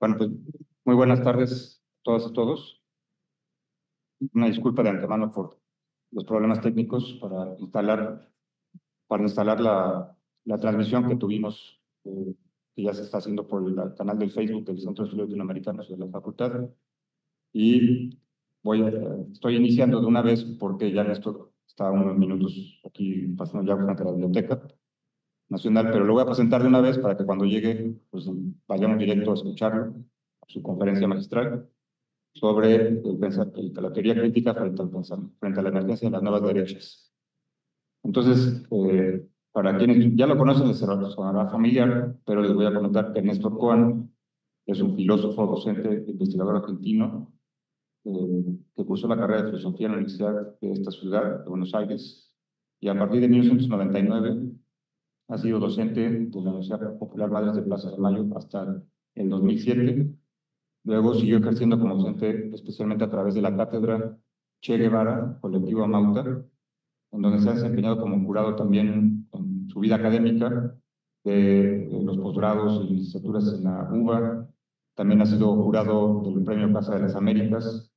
Bueno, pues muy buenas tardes a todas y todos. Una disculpa de antemano por los problemas técnicos para instalar la transmisión que tuvimos, que ya se está haciendo por el canal del Facebook del Centro de Estudios Latinoamericanos de la Facultad. Y estoy iniciando de una vez porque ya Néstor está unos minutos aquí pasando ya frente a la Biblioteca Nacional, pero lo voy a presentar de una vez para que cuando llegue, pues vayamos directo a escucharlo, a su conferencia magistral sobre la teoría crítica frente a la emergencia de las nuevas derechas. Entonces, para quienes ya lo conocen, les sonará familiar, pero les voy a comentar que Néstor Cohen es un filósofo, docente, investigador argentino, que cursó la carrera de filosofía en la Universidad de esta ciudad, de Buenos Aires, y a partir de 1999 ha sido docente de la Universidad Popular Madres de Plaza de Mayo hasta el 2007. Luego siguió ejerciendo como docente, especialmente a través de la cátedra Che Guevara, colectivo Amauta, en donde se ha desempeñado como jurado también en su vida académica de los posgrados y licenciaturas en la UBA. También ha sido jurado del Premio Casa de las Américas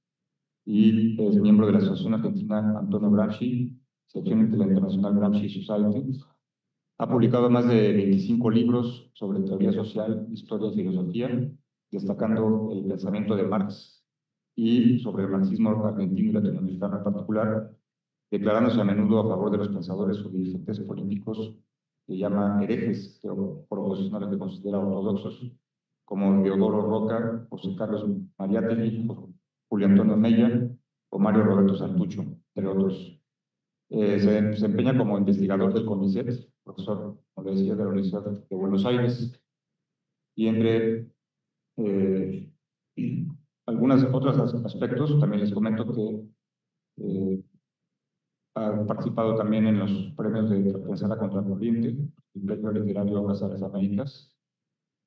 y es miembro de la Asociación Argentina Antonio Gramsci, sección de la International Gramsci Society. Ha publicado más de 25 libros sobre teoría social, historia y filosofía, destacando el pensamiento de Marx y sobre el marxismo argentino y latinoamericano en particular, declarándose a menudo a favor de los pensadores o dirigentes políticos que llama herejes, pero por oposición a los que considera ortodoxos, como Teodoro Roca, José Carlos Mariátegui, Julio Antonio Mella o Mario Roberto Santucho, entre otros. Se desempeña como investigador del CONICET, profesor, como le decía, de la Universidad de Buenos Aires, y entre eh, algunos otros aspectos, también les comento que ha participado también en los premios de Pensar a Contracorriente, el Premio Literario Casa de las Américas,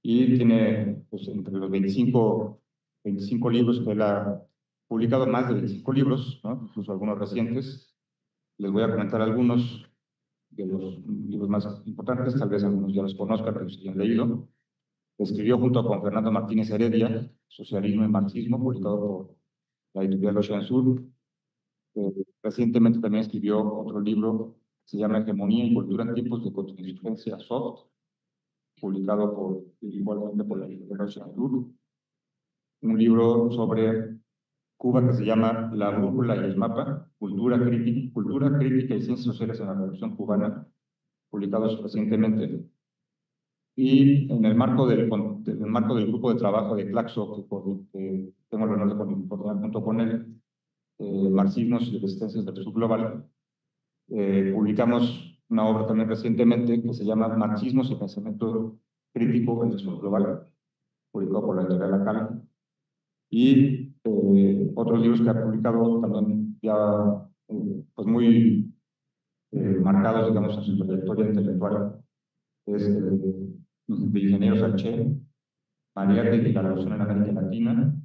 y tiene, pues, entre los 25 libros que él ha publicado, más de 25 libros, ¿no? Incluso algunos recientes. Les voy a comentar algunos de los libros más importantes, tal vez algunos ya los conozcan, pero si han leído. Escribió junto con Fernando Martínez Heredia, Socialismo y Marxismo, publicado por la editorial Ocean Sur. Recientemente también escribió otro libro que se llama Hegemonía y Cultura en tiempos de contingencia soft, publicado igualmente por la editorial Ocean Sur. Un libro sobre Cuba que se llama La Brújula y el Mapa, Cultura Crítica y Ciencias Sociales en la Revolución Cubana, publicados recientemente. Y en el marco del grupo de trabajo de Claxo, que tengo el honor de coordinar junto con él, Marxismos y Resistencias del Sur Global, publicamos una obra también recientemente que se llama Marxismos y Pensamiento Crítico en el Sur Global, publicado por la editorial Acal. Y otros libros que ha publicado también ya pues muy marcados, digamos, en su trayectoria intelectual, es de Ingeniero Salché, Mariátegui y la Revolución en América Latina,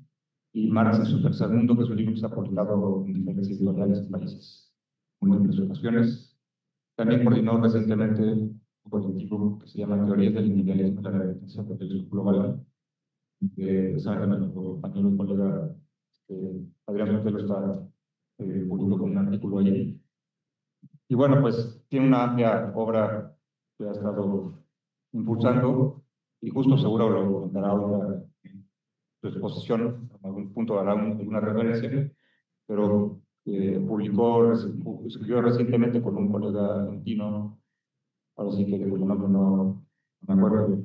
y Marx en su tercer mundo, que es un libro que se ha publicado en diferentes editoriales en países, múltiples ocasiones. También coordinó recientemente un colectivo que se llama Teorías del Individualismo y la Redención del Sur Global, que precisamente nuestro compañero y colega Adrián Sotelo está publicó con un artículo ahí. Y bueno, pues tiene una amplia obra que ha estado impulsando, y justo seguro lo comentará ahora en su exposición, en algún punto dará alguna referencia, pero escribió recientemente con un colega argentino, ahora sí que de cuyo nombre no me acuerdo,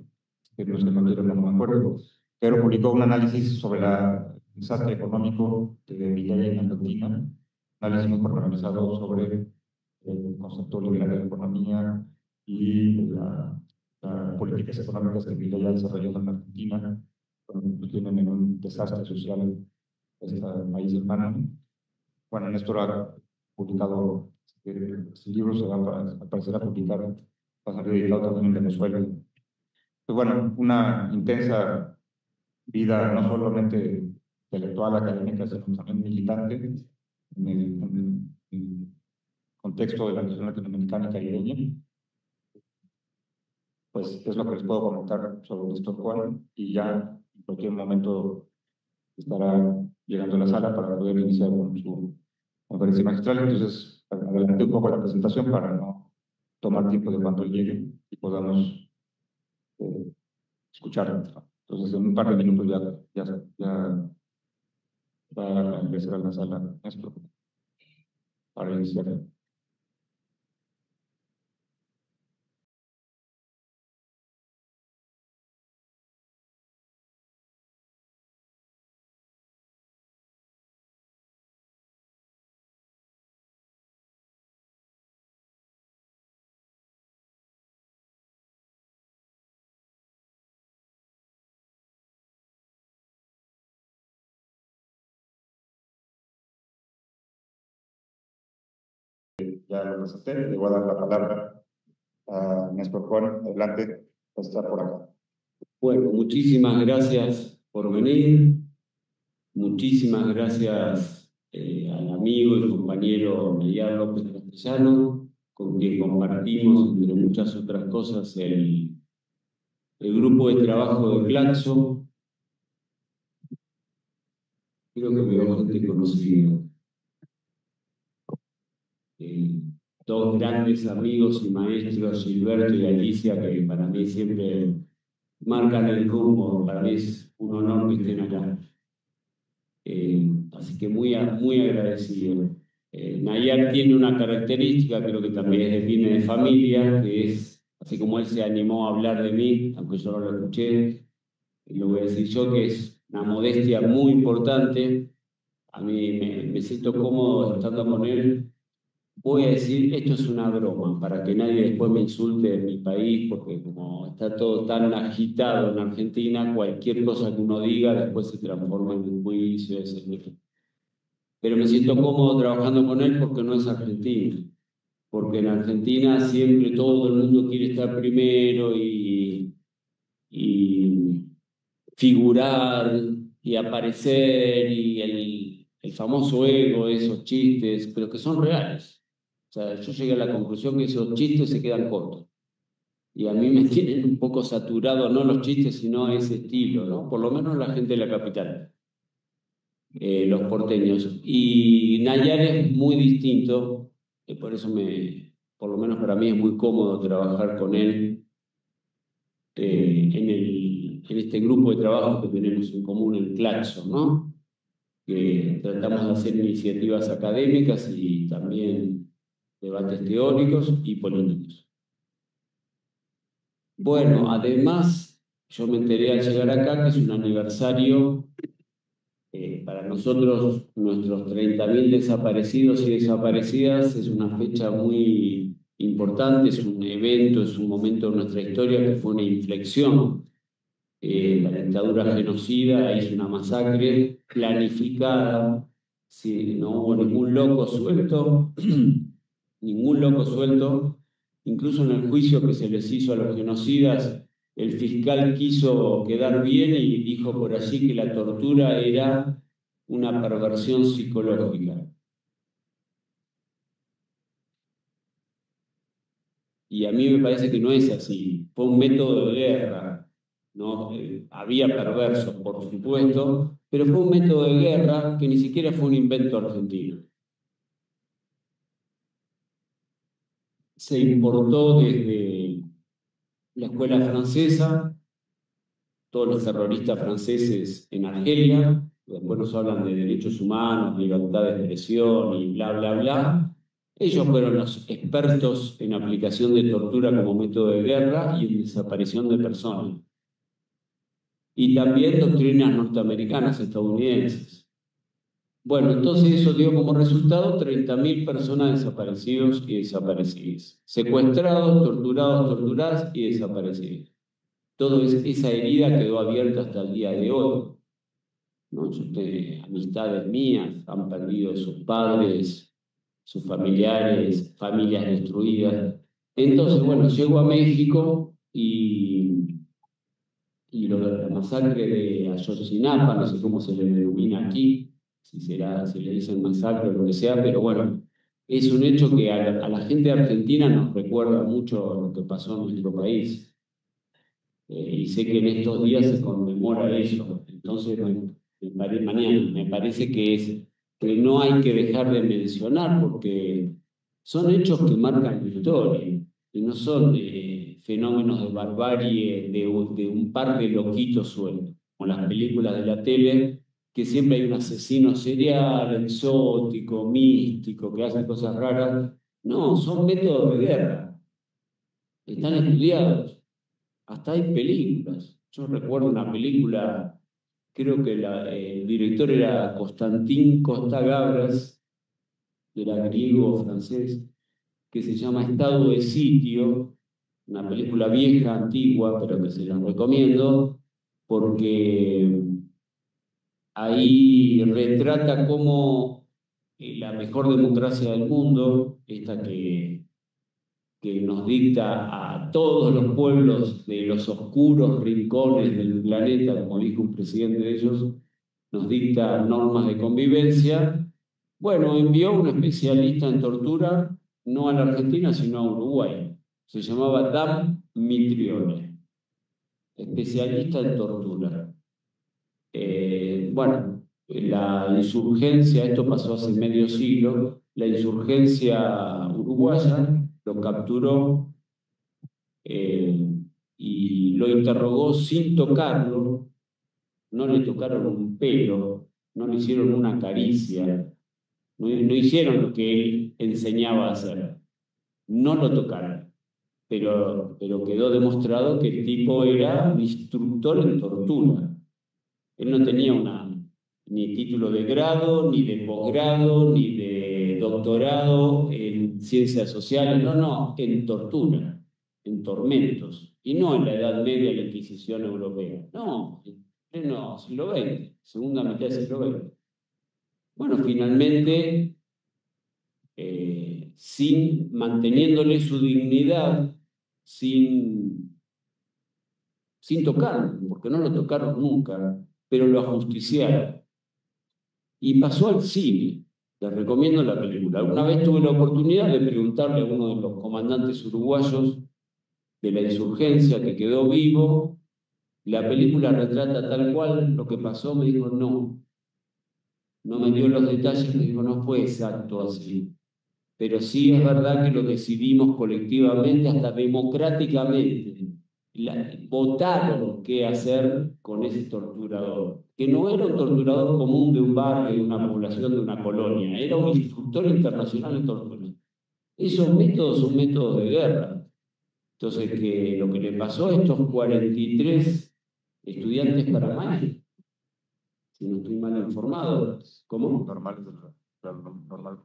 que no se me quiero, no me acuerdo, pero publicó un análisis sobre el desastre económico de Milei en Argentina, un análisis muy pormenorizado sobre el concepto liberal de la economía y las políticas económicas que Milei ha desarrollado en Argentina, que tienen en un desastre social este país hermano. Bueno, Néstor ha publicado este libro, se va a parecer a publicar, va a ser editado también en Venezuela. Pues bueno, una intensa vida, no solamente intelectual, académica, sino también militante en el contexto de la región latinoamericana y caribeña. Pues es lo que les puedo comentar sobre Néstor Cohen, y ya cualquier momento estará llegando a la sala para poder iniciar con su conferencia magistral. Entonces, adelanté un poco la presentación para no tomar tiempo de cuando llegue y podamos escuchar. Entonces, en un par de minutos ya va a empezar a la sala esto para iniciar. Ya lo presenté, le voy a dar la palabra a Néstor Juan. Adelante, va a estar por acá. Bueno, muchísimas gracias por venir. Muchísimas gracias al amigo y compañero Nayar López Castellano, con quien compartimos, entre muchas otras cosas, el grupo de trabajo de Claxo. Creo que veo gente conocida. Dos grandes amigos y maestros, Gilberto y Alicia, que para mí siempre marcan el rumbo. Para mí es un honor que estén acá. Así que muy agradecido. Nayar tiene una característica, creo que también viene de familia, que es, así como él se animó a hablar de mí, aunque yo no lo escuché, lo voy a decir yo, que es una modestia muy importante. A mí me siento cómodo estando con él. Voy a decir, esto es una broma, para que nadie después me insulte en mi país, porque como está todo tan agitado en Argentina, cualquier cosa que uno diga después se transforma en un juicio, etc. Pero me siento cómodo trabajando con él porque no es argentino. Porque en Argentina siempre todo el mundo quiere estar primero y figurar y aparecer y el famoso ego, esos chistes, pero que son reales. O sea, yo llegué a la conclusión que esos chistes se quedan cortos. Y a mí me tienen un poco saturado, no los chistes, sino ese estilo, ¿no? Por lo menos la gente de la capital, los porteños. Y Nayar es muy distinto, por eso por lo menos para mí es muy cómodo trabajar con él en este grupo de trabajo que tenemos en común, el Claxo, ¿no? Que tratamos de hacer iniciativas académicas y también debates teóricos y políticos. Bueno, además, yo me enteré al llegar acá que es un aniversario para nosotros, nuestros 30.000 desaparecidos y desaparecidas, es una fecha muy importante, es un evento, es un momento de nuestra historia que fue una inflexión. La dictadura genocida hizo una masacre planificada, sí, no hubo ningún loco suelto, ningún loco suelto, incluso en el juicio que se les hizo a los genocidas, el fiscal quiso quedar bien y dijo por allí que la tortura era una perversión psicológica. Y a mí me parece que no es así, fue un método de guerra, ¿no? Había perversos, por supuesto, pero fue un método de guerra que ni siquiera fue un invento argentino. Se importó desde la escuela francesa, todos los terroristas franceses en Argelia, después nos hablan de derechos humanos, libertad de expresión y bla, bla, bla. Ellos fueron los expertos en aplicación de tortura como método de guerra y en desaparición de personas. Y también doctrinas norteamericanas, estadounidenses. Bueno, entonces eso dio como resultado 30.000 personas desaparecidos y desaparecidas. Secuestrados, torturados, torturadas y desaparecidos. Toda esa herida quedó abierta hasta el día de hoy, ¿no? Amistades mías han perdido sus padres, sus familiares, familias destruidas. Entonces, bueno, llego a México y la masacre de Ayotzinapa, no sé cómo se le denomina aquí, si le dicen masacre o lo que sea, pero bueno, es un hecho que a la gente argentina nos recuerda mucho lo que pasó en nuestro país. Y sé que en estos días se conmemora conmemora eso. Entonces, me parece que no hay que dejar de mencionar porque son hechos que marcan la historia y no son fenómenos de barbarie de un par de loquitos sueltos, como las películas de la tele, que siempre hay un asesino serial, exótico, místico, que hace cosas raras. No, son métodos de guerra, están estudiados, hasta hay películas. Yo recuerdo una película, creo que el director era Constantin Costa-Gavras, era griego o francés, que se llama Estado de Sitio, una película vieja, antigua, pero que se la recomiendo, porque ahí retrata cómo la mejor democracia del mundo, esta que nos dicta a todos los pueblos de los oscuros rincones del planeta, como dijo un presidente de ellos, nos dicta normas de convivencia. Bueno, envió un especialista en tortura, no a la Argentina, sino a Uruguay. Se llamaba Dan Mitrione, especialista en tortura. Bueno, la insurgencia, esto pasó hace medio siglo, la insurgencia uruguaya lo capturó y lo interrogó sin tocarlo, no le tocaron un pelo, no le hicieron una caricia, no hicieron lo que él enseñaba a hacer, no lo tocaron, pero quedó demostrado que el tipo era un instructor en tortura. Él no tenía ni título de grado, ni de posgrado, ni de doctorado en ciencias sociales, no, en tortura, en tormentos, y no en la Edad Media, la Inquisición europea, no, en pleno siglo XX, segunda mitad del siglo XX. Bueno, finalmente, manteniéndole su dignidad, sin tocarlo, porque no lo tocaron nunca, pero lo ajusticiaron. Y pasó al cine. Les recomiendo la película. Alguna vez tuve la oportunidad de preguntarle a uno de los comandantes uruguayos de la insurgencia que quedó vivo. La película retrata tal cual lo que pasó. Me dijo, no me dio los detalles, me dijo, no fue exacto así. Pero sí es verdad que lo decidimos colectivamente, hasta democráticamente. Votaron qué hacer con ese torturador, que no era un torturador común de un barrio, de una población, de una colonia, era un instructor internacional en tortura. Esos métodos son métodos de guerra. Entonces, lo que le pasó a estos 43 estudiantes paraguayos, si no estoy mal informado, ¿cómo? Normal, normal.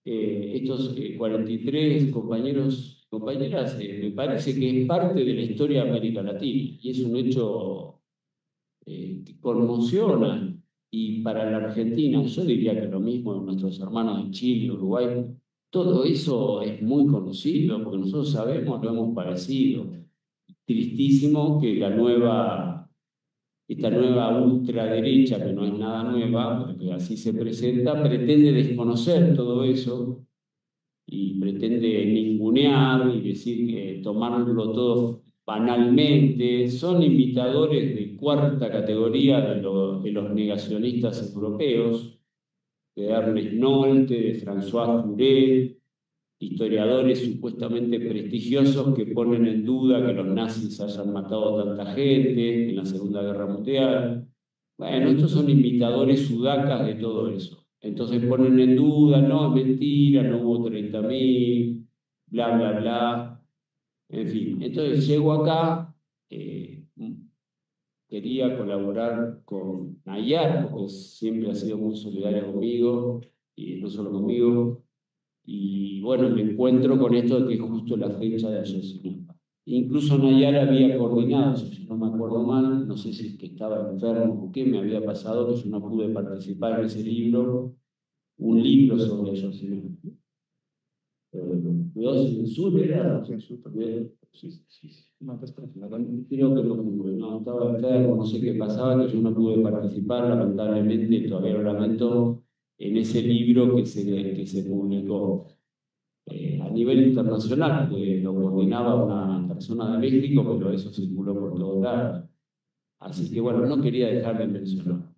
Estos 43 compañeros y compañeras, me parece que es parte de la historia de América Latina y es un hecho que conmociona. Y para la Argentina, yo diría que lo mismo de nuestros hermanos de Chile, Uruguay, todo eso es muy conocido porque nosotros sabemos, lo hemos padecido. Tristísimo que esta nueva ultraderecha, que no es nada nueva, pero que así se presenta, pretende desconocer todo eso y pretende ningunear y decir que tomarlo todo banalmente. Son imitadores de cuarta categoría de los negacionistas europeos, de Ernest Nolte, de François Furet, historiadores supuestamente prestigiosos que ponen en duda que los nazis hayan matado a tanta gente en la Segunda Guerra Mundial. Bueno, estos son imitadores sudacas de todo eso. Entonces ponen en duda, no, es mentira, no hubo 30.000, bla, bla, bla. En fin, entonces llego acá, quería colaborar con Nayar, porque siempre ha sido muy solidaria conmigo, y no solo conmigo, y bueno, me encuentro con esto de que es justo la fecha de Ayotzinapa. Incluso Nayara había coordinado, si yo no me acuerdo mal, no sé si es que estaba enfermo o qué me había pasado, que yo no pude participar en ese libro, un libro sobre Ayotzinapa. Cuidado sin sur era. Sí. No, creo que no, estaba enfermo, no sé qué pasaba, que yo no pude participar, lamentablemente, todavía lo lamento, en ese libro que se publicó. A nivel internacional, porque lo coordinaba una persona de México, pero eso circuló por todos lados. Así que bueno, no quería dejar de mencionar.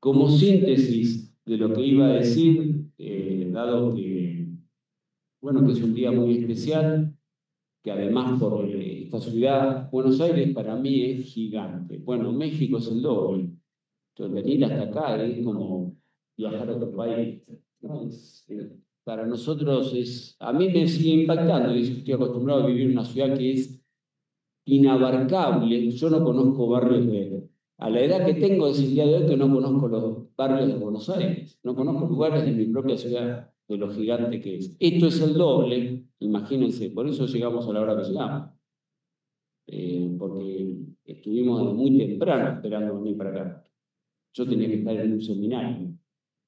Como síntesis de lo que iba a decir, dado que, bueno, que es un día muy especial, que además por esta ciudad, Buenos Aires para mí es gigante. Bueno, México es el doble. Entonces, venir hasta acá es como viajar a otro país. ¿No? Para nosotros a mí me sigue impactando, y estoy acostumbrado a vivir en una ciudad que es inabarcable. Yo no conozco barrios a la edad que tengo es el día de hoy que no conozco los barrios de Buenos Aires, no conozco lugares de mi propia ciudad, de lo gigante que es. Esto es el doble, imagínense, por eso llegamos a la hora que llegamos, porque estuvimos desde muy temprano esperando venir para acá. Yo tenía que estar en un seminario,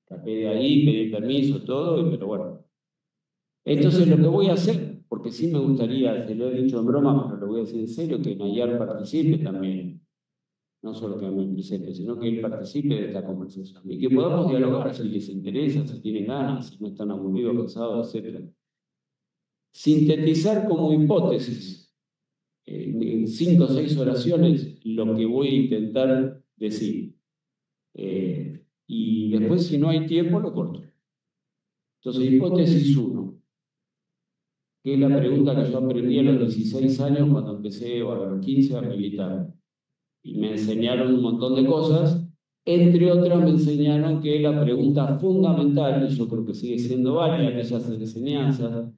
escapé de ahí, pedí permiso, todo, pero bueno. Entonces lo que voy a hacer, porque sí me gustaría, se lo he dicho en broma, pero lo voy a decir en serio, que Nayar participe también, no solo que me presente, sino que él participe de esta conversación y que podamos dialogar si les interesa, si tienen ganas, si no están aburridos, cansados, etc. Sintetizar como hipótesis en 5 o 6 oraciones lo que voy a intentar decir. Y después, si no hay tiempo, lo corto. Entonces, hipótesis 1, que es la pregunta que yo aprendí a los 16 años cuando empecé, o a los 15, a militar. Y me enseñaron un montón de cosas, entre otras me enseñaron que la pregunta fundamental, y yo creo que sigue siendo válida, aquellas enseñanzas,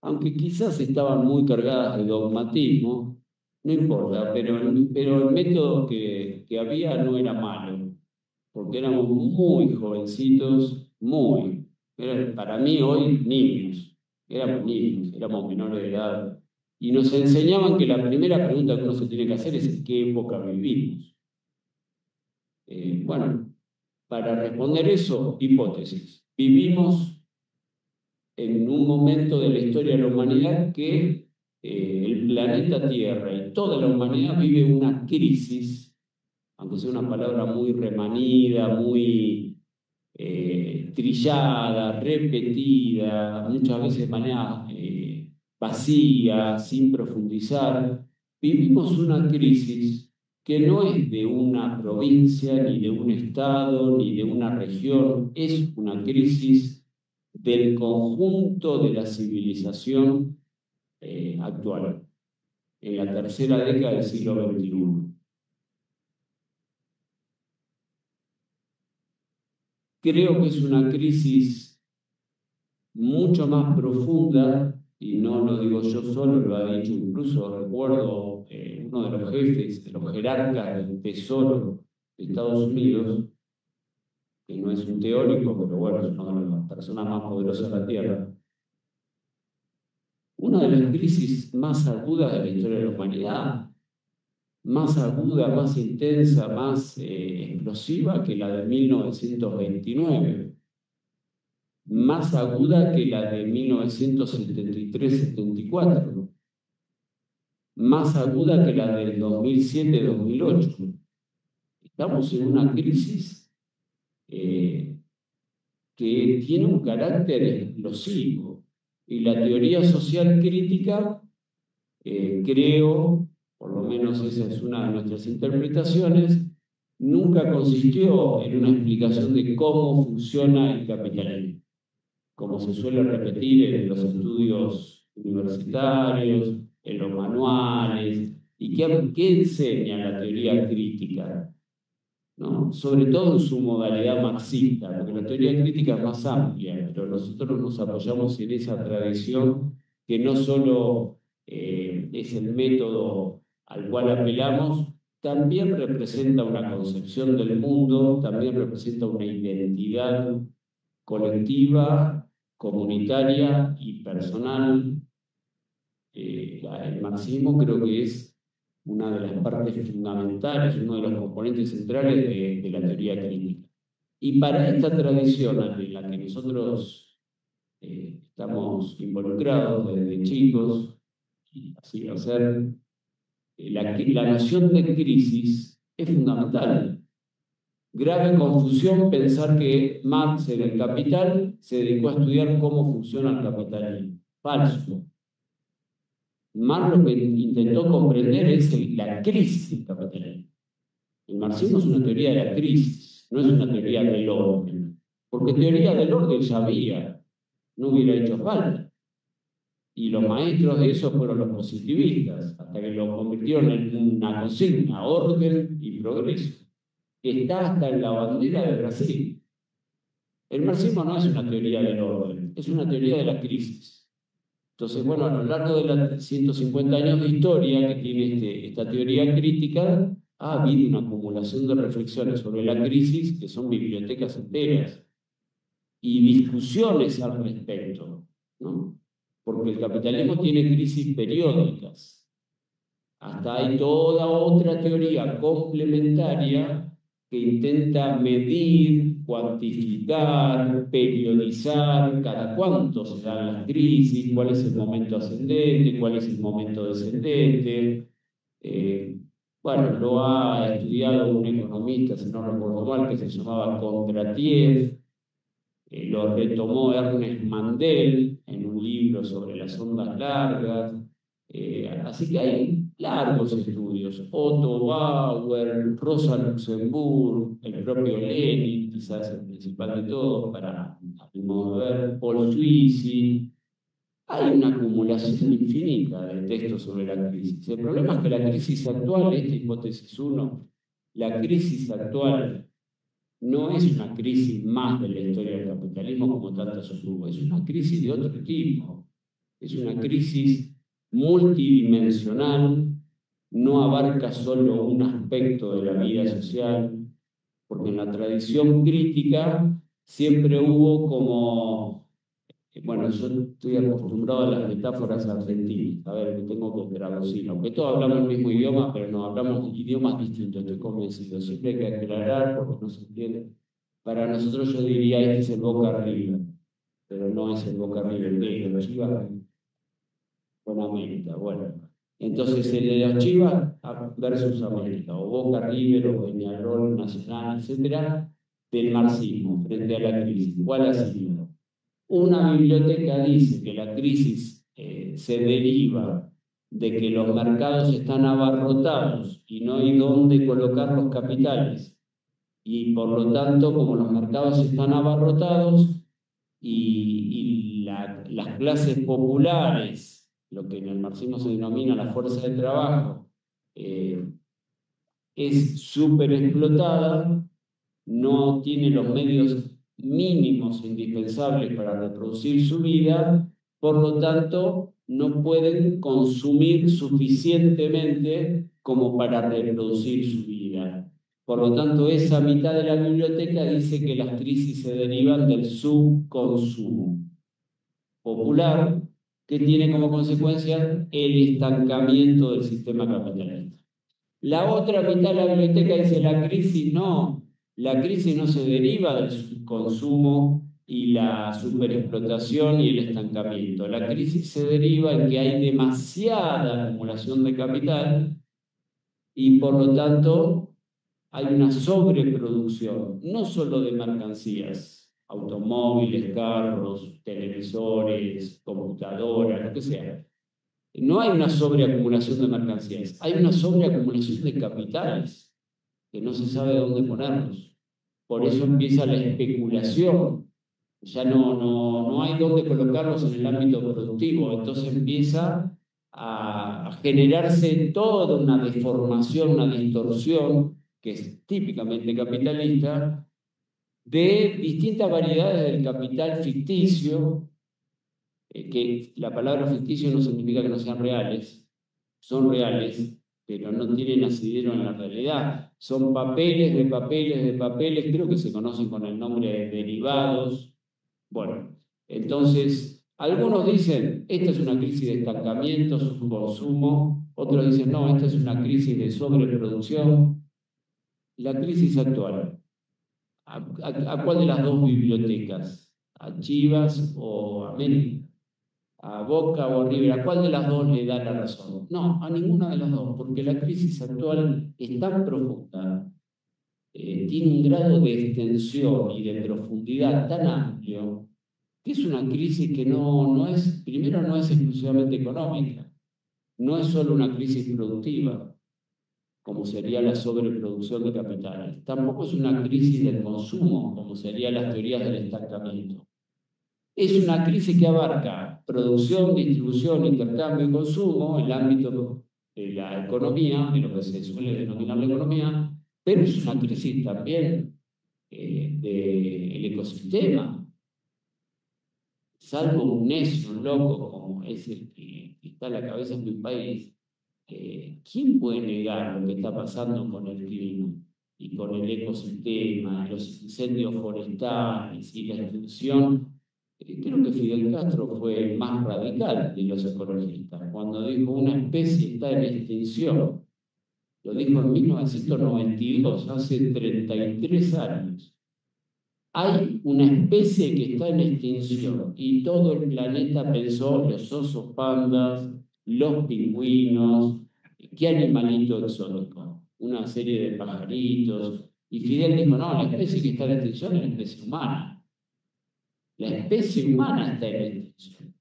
aunque quizás estaban muy cargadas de dogmatismo, no importa, pero el método que había no era malo, porque éramos muy jovencitos, para mí hoy niños, éramos menores de edad, y nos enseñaban que la primera pregunta que uno se tiene que hacer es ¿en qué época vivimos? Bueno, para responder eso, hipótesis. Vivimos en un momento de la historia de la humanidad que el planeta Tierra y toda la humanidad vive una crisis, aunque sea una palabra muy remanida, muy trillada, repetida, muchas veces de manera vacía, sin profundizar. Vivimos una crisis que no es de una provincia, ni de un estado, ni de una región, es una crisis del conjunto de la civilización actual, en la tercera década del siglo XXI. Creo que es una crisis mucho más profunda, y no lo digo yo solo, lo ha dicho incluso, recuerdo, uno de los jefes, de los jerarcas del Tesoro de Estados Unidos, que no es un teórico, pero bueno, es una de las personas más poderosas de la Tierra. Una de las crisis más agudas de la historia de la humanidad, más aguda, más intensa, más explosiva que la de 1929, más aguda que la de 1973-74, más aguda que la del 2007-2008. Estamos en una crisis que tiene un carácter explosivo y la teoría social crítica, creo, por lo menos esa es una de nuestras interpretaciones, nunca consistió en una explicación de cómo funciona el capitalismo, como se suele repetir en los estudios universitarios, en los manuales, y qué enseña la teoría crítica, ¿no? Sobre todo en su modalidad marxista, porque la teoría crítica es más amplia, pero nosotros nos apoyamos en esa tradición que no solo es el método al cual apelamos, también representa una concepción del mundo, también representa una identidad colectiva, comunitaria y personal. El marxismo creo que es una de las partes fundamentales, uno de los componentes centrales de la teoría crítica. Y para esta tradición en la que nosotros estamos involucrados desde chicos, y así va a ser, la noción de crisis es fundamental. Grave confusión pensar que Marx en El Capital se dedicó a estudiar cómo funciona el capitalismo. Falso. Marx lo que intentó comprender es la crisis del capitalismo. El marxismo es una teoría de la crisis, no es una teoría del orden. Porque teoría del orden ya había, no hubiera hecho falta. Y los maestros de eso fueron los positivistas, hasta que lo convirtieron en una consigna, orden y progreso, que está hasta en la bandera de Brasil. El marxismo no es una teoría del orden, es una teoría de la crisis. Entonces, bueno, a lo largo de los 150 años de historia que tiene esta teoría crítica, ha habido una acumulación de reflexiones sobre la crisis que son bibliotecas enteras y discusiones al respecto, ¿no? Porque el capitalismo tiene crisis periódicas. Hasta hay toda otra teoría complementaria que intenta medir, cuantificar, periodizar cada cuánto se dan las crisis, cuál es el momento ascendente, cuál es el momento descendente. Bueno, lo ha estudiado un economista, si no recuerdo mal, que se llamaba Kondratiev. Lo retomó Ernest Mandel en un libro sobre las ondas largas. Así que hay largos estudios. Otto Bauer, Rosa Luxemburg, el propio Lenin, quizás el principal de todos, para a mi modo de ver, Paul Suisi. Hay una acumulación infinita de textos sobre la crisis. El problema es que la crisis actual, esta hipótesis 1, la crisis actual no es una crisis más de la historia del capitalismo como tantas hubo, es una crisis de otro tipo, es una crisis multidimensional, no abarca solo un aspecto de la vida social, porque en la tradición crítica siempre hubo como, bueno, yo estoy acostumbrado a las metáforas argentinas, a ver, que tengo que traducir, aunque todos hablamos el mismo idioma, pero no hablamos idiomas distintos, estoy convencido, siempre hay que aclarar porque no se entiende. Para nosotros yo diría este es el Boca River, pero no es el Boca River, ¿qué? Los Chivas con América, bueno. Entonces el de los Chivas versus América, o Boca River, o Peñarol, Nacional, etcétera, del marxismo frente a la crisis. ¿Cuál ha sido? Una biblioteca dice que la crisis se deriva de que los mercados están abarrotados y no hay dónde colocar los capitales. Y por lo tanto, como los mercados están abarrotados las clases populares, lo que en el marxismo se denomina la fuerza de trabajo, es súper explotada, no tiene los medios mínimos indispensables para reproducir su vida, por lo tanto, no pueden consumir suficientemente como para reproducir su vida. Por lo tanto, esa mitad de la biblioteca dice que las crisis se derivan del subconsumo popular, que tiene como consecuencia el estancamiento del sistema capitalista. La otra mitad de la biblioteca dice la crisis no se deriva del subconsumo y la superexplotación y el estancamiento. La crisis se deriva en que hay demasiada acumulación de capital y por lo tanto hay una sobreproducción, no solo de mercancías, automóviles, carros, televisores, computadoras, lo que sea. No hay una sobreacumulación de mercancías, hay una sobreacumulación de capitales que no se sabe dónde ponerlos. Por eso empieza la especulación. Ya no hay dónde colocarlos en el ámbito productivo. Entonces empieza a generarse toda una deformación, una distorsión, que es típicamente capitalista, de distintas variedades del capital ficticio, que la palabra ficticio no significa que no sean reales, son reales, pero no tienen asidero en la realidad. Son papeles de papeles de papeles, creo que se conocen con el nombre de derivados. Bueno, entonces, algunos dicen, esta es una crisis de estancamiento, subconsumo, otros dicen, no, esta es una crisis de sobreproducción. La crisis actual, ¿a cuál de las dos bibliotecas? ¿A Chivas o a América? ¿A Boca o a River? ¿A cuál de las dos le da la razón? No, a ninguna de las dos, porque la crisis actual es tan profunda, tiene un grado de extensión y de profundidad tan amplio, que es una crisis que no es, primero no es exclusivamente económica, no es solo una crisis productiva, como sería la sobreproducción de capitales. Tampoco es una crisis del consumo, como serían las teorías del estancamiento. Es una crisis que abarca producción, distribución, intercambio y consumo, el ámbito de la economía, de lo que se suele denominar la economía, pero es una crisis también del ecosistema. Salvo un necio, un loco, como es el que está a la cabeza de un país, ¿quién puede negar lo que está pasando con el clima y con el ecosistema, los incendios forestales y la extinción? Creo que Fidel Castro fue el más radical de los ecologistas, cuando dijo una especie está en extinción. Lo dijo en 1992, hace 33 años. Hay una especie que está en extinción y todo el planeta pensó los osos pandas, los pingüinos, qué animalito exótico, una serie de pajaritos. Y Fidel dijo, no, la especie que está en extinción es la especie humana. La especie humana está en extinción.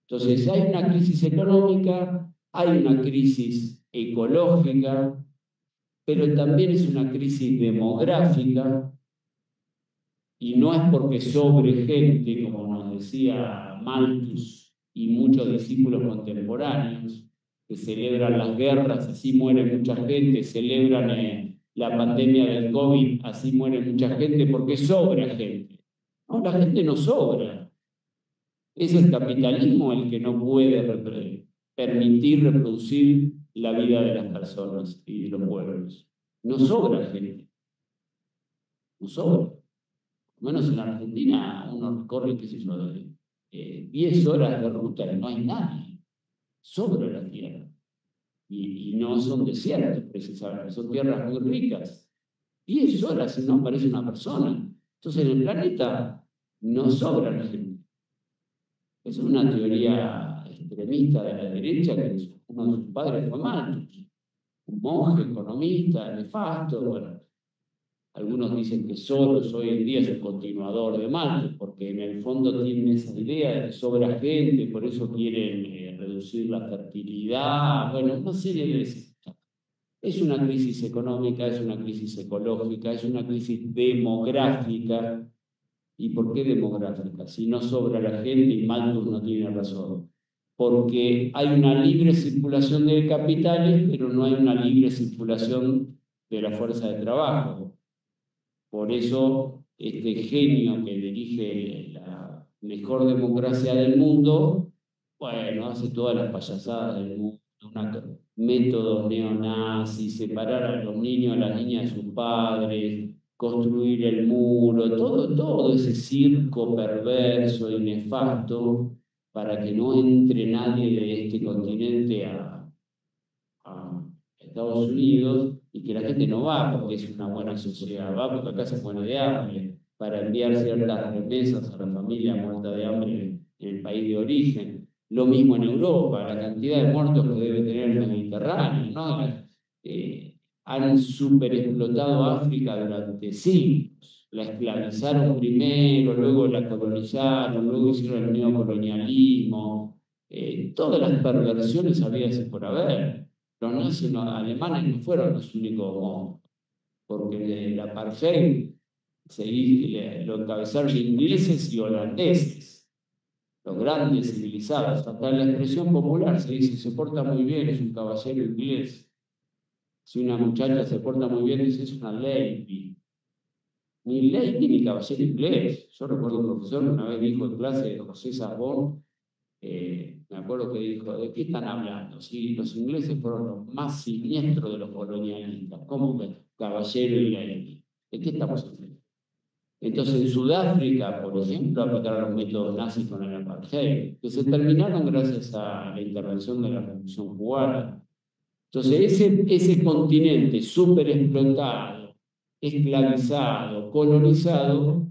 Entonces hay una crisis económica, hay una crisis ecológica, pero también es una crisis demográfica. Y no es porque sobre gente, como nos decía Malthus y muchos discípulos contemporáneos, que celebran las guerras, así muere mucha gente, celebran la pandemia del COVID, así muere mucha gente, porque sobra gente. No, la gente no sobra. Es el capitalismo el que no puede permitir reproducir la vida de las personas y de los pueblos. No sobra gente. No sobra. Menos en Argentina, uno recorre, qué sé yo, 10 horas de ruta y no hay nadie. Sobra la tierra. Y no son desiertos, precisamente, son tierras muy ricas. 10 horas y no aparece una persona. Entonces, en el planeta no sobra la gente. Es una teoría extremista de la derecha que uno de sus padres fue Malthus, un monje economista, nefasto. Bueno, algunos dicen que Soros hoy en día es un continuador de Malthus, porque en el fondo tienen esa idea de que sobra gente, por eso quieren reducir la fertilidad, bueno, una serie de veces. Es una crisis económica, es una crisis ecológica, es una crisis demográfica. ¿Y por qué demográfica? Si no sobra la gente y Malthus no tiene razón. Porque hay una libre circulación de capitales, pero no hay una libre circulación de la fuerza de trabajo. Por eso, este genio que dirige la mejor democracia del mundo, bueno, hace todas las payasadas del mundo, métodos neonazis, separar a los niños, a las niñas de sus padres, construir el muro, todo ese circo perverso y nefasto para que no entre nadie de este continente a Estados Unidos y que la gente no va porque es una buena sociedad, va porque acá se muere de hambre, para enviar ciertas remesas a la familia muerta de hambre en el país de origen. Lo mismo en Europa, la cantidad de muertos que debe tener el Mediterráneo, ¿no? Han superexplotado África durante siglos. La esclavizaron primero, luego la colonizaron, luego hicieron el neocolonialismo. Todas las perversiones habidas por haber. Los nazis alemanes no fueron los únicos, porque el apartheid lo encabezaron ingleses y holandeses, los grandes civilizados. Hasta en la expresión popular se dice, se porta muy bien, es un caballero inglés. Si una muchacha se porta muy bien, dice, es una lady. Ni lady ni caballero inglés. Yo recuerdo un profesor que una vez dijo en clase de José Sabón, me acuerdo que dijo, ¿de qué están hablando? Si los ingleses fueron los más siniestros de los colonialistas, ¿cómo que caballero y lady? ¿De qué estamos hablando? Entonces, en Sudáfrica, por ejemplo, aplicaron los métodos nazis con el apartheid, que se terminaron gracias a la intervención de la Revolución Cubana. Entonces, ese continente súper explotado, esclavizado, colonizado,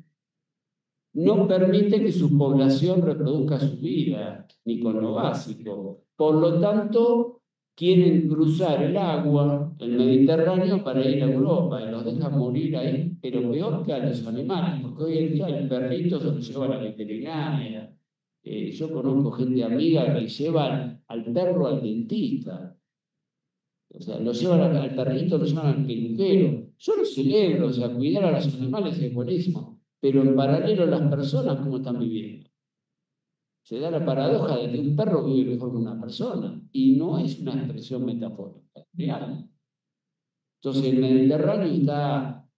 no permite que su población reproduzca su vida, ni con lo básico. Por lo tanto, quieren cruzar el agua, el Mediterráneo, para ir a Europa y los dejan morir ahí, pero peor que a los animales, porque hoy en día el perrito se lo lleva a la veterinaria. Yo conozco gente amiga que lleva al perro al dentista. O sea, lo llevan al perrito, lo llevan al peluquero. Yo lo celebro, o sea, cuidar a los animales es buenísimo, pero en paralelo las personas, ¿cómo están viviendo? Se da la paradoja de que un perro vive mejor que una persona, y no es una expresión metafórica, es real. Entonces el Mediterráneo está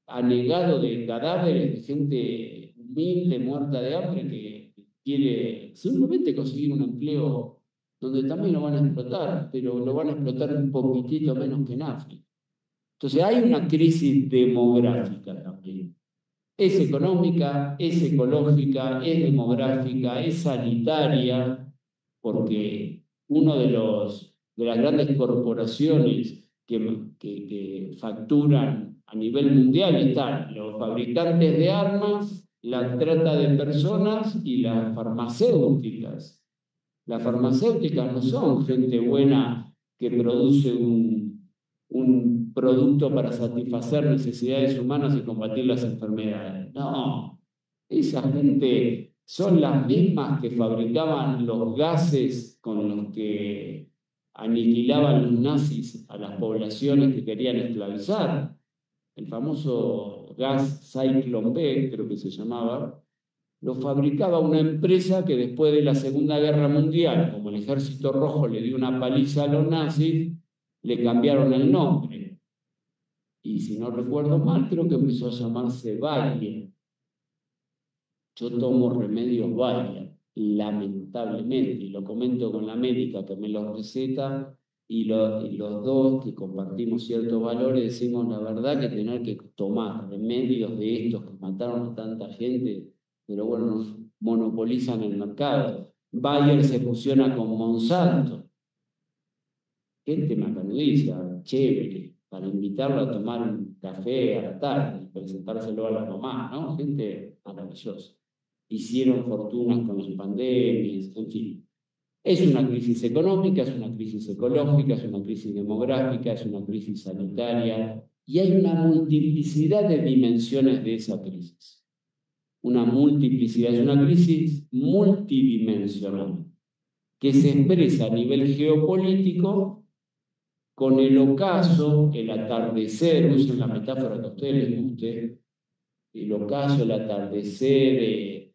anegado de cadáveres de gente humilde, muerta de hambre, que quiere simplemente conseguir un empleo donde también lo van a explotar, pero lo van a explotar un poquitito menos que en África. Entonces hay una crisis demográfica también. Es económica, es ecológica, es demográfica, es sanitaria, porque uno de las grandes corporaciones que facturan a nivel mundial están los fabricantes de armas, la trata de personas y las farmacéuticas. Las farmacéuticas no son gente buena que produce un producto para satisfacer necesidades humanas y combatir las enfermedades. No, esa gente son las mismas que fabricaban los gases con los que aniquilaban los nazis a las poblaciones que querían esclavizar. El famoso gas Zyklon B, creo que se llamaba, lo fabricaba una empresa que después de la Segunda Guerra Mundial, como el Ejército Rojo le dio una paliza a los nazis, le cambiaron el nombre. Y si no recuerdo mal, creo que empezó a llamarse Bayer. Yo tomo remedios Bayer, lamentablemente, y lo comento con la médica que me los receta, y los dos que compartimos ciertos valores decimos la verdad que tener que tomar remedios de estos que mataron a tanta gente, pero bueno, nos monopolizan el mercado. Bayer se fusiona con Monsanto. Gente macanudicia, chévere, para invitarlo a tomar un café a la tarde y presentárselo a la mamá, ¿no? Gente maravillosa. Hicieron fortunas con las pandemias, en fin. Es una crisis económica, es una crisis ecológica, es una crisis demográfica, es una crisis sanitaria, y hay una multiplicidad de dimensiones de esa crisis. Una multiplicidad, es una crisis multidimensional, que se expresa a nivel geopolítico con el ocaso, el atardecer, usen la metáfora que a ustedes les guste, el ocaso, el atardecer,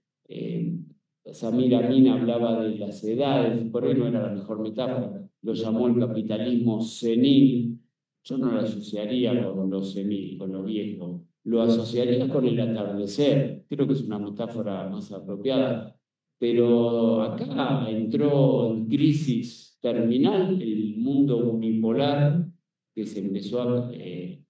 Samir Amin hablaba de las edades, por ahí no era la mejor metáfora, lo llamó el capitalismo senil. Yo no lo asociaría con lo senil, con lo viejo, lo asociaría con el atardecer, creo que es una metáfora más apropiada, pero acá entró en crisis terminal el mundo unipolar que se empezó a...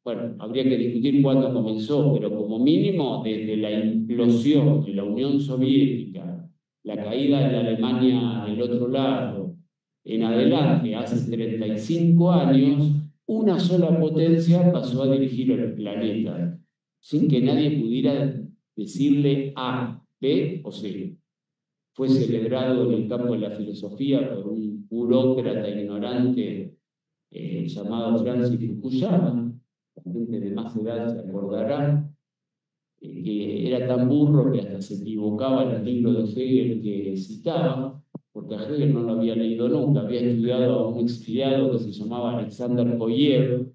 bueno, habría que discutir cuándo comenzó, pero como mínimo desde la implosión de la Unión Soviética, la caída de la Alemania del otro lado, en adelante, hace 35 años, una sola potencia pasó a dirigir el planeta, sin que nadie pudiera decirle A, B o C. Fue celebrado en el campo de la filosofía por un burócrata ignorante llamado Francis Fukuyama. La gente de más edad se acordará que era tan burro que hasta se equivocaba en el libro de Hegel que citaba, porque a Hegel no lo había leído nunca, había estudiado a un exiliado que se llamaba Alexander Koyev,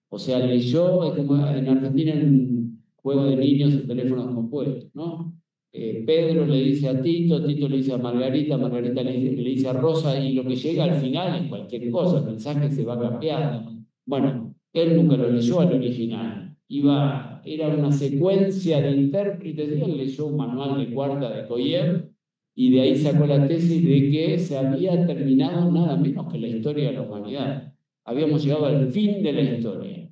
o sea, leyó, es como en Argentina en un juego de niños en teléfonos compuestos, ¿no? Pedro le dice a Tito, Tito le dice a Margarita, Margarita le dice a Rosa, y lo que llega al final es cualquier cosa, el mensaje se va cambiando. Bueno, él nunca lo leyó al original, era una secuencia de intérpretes, y él leyó un manual de cuarta de Koyev, y de ahí sacó la tesis de que se había terminado nada menos que la historia de la humanidad. Habíamos llegado al fin de la historia.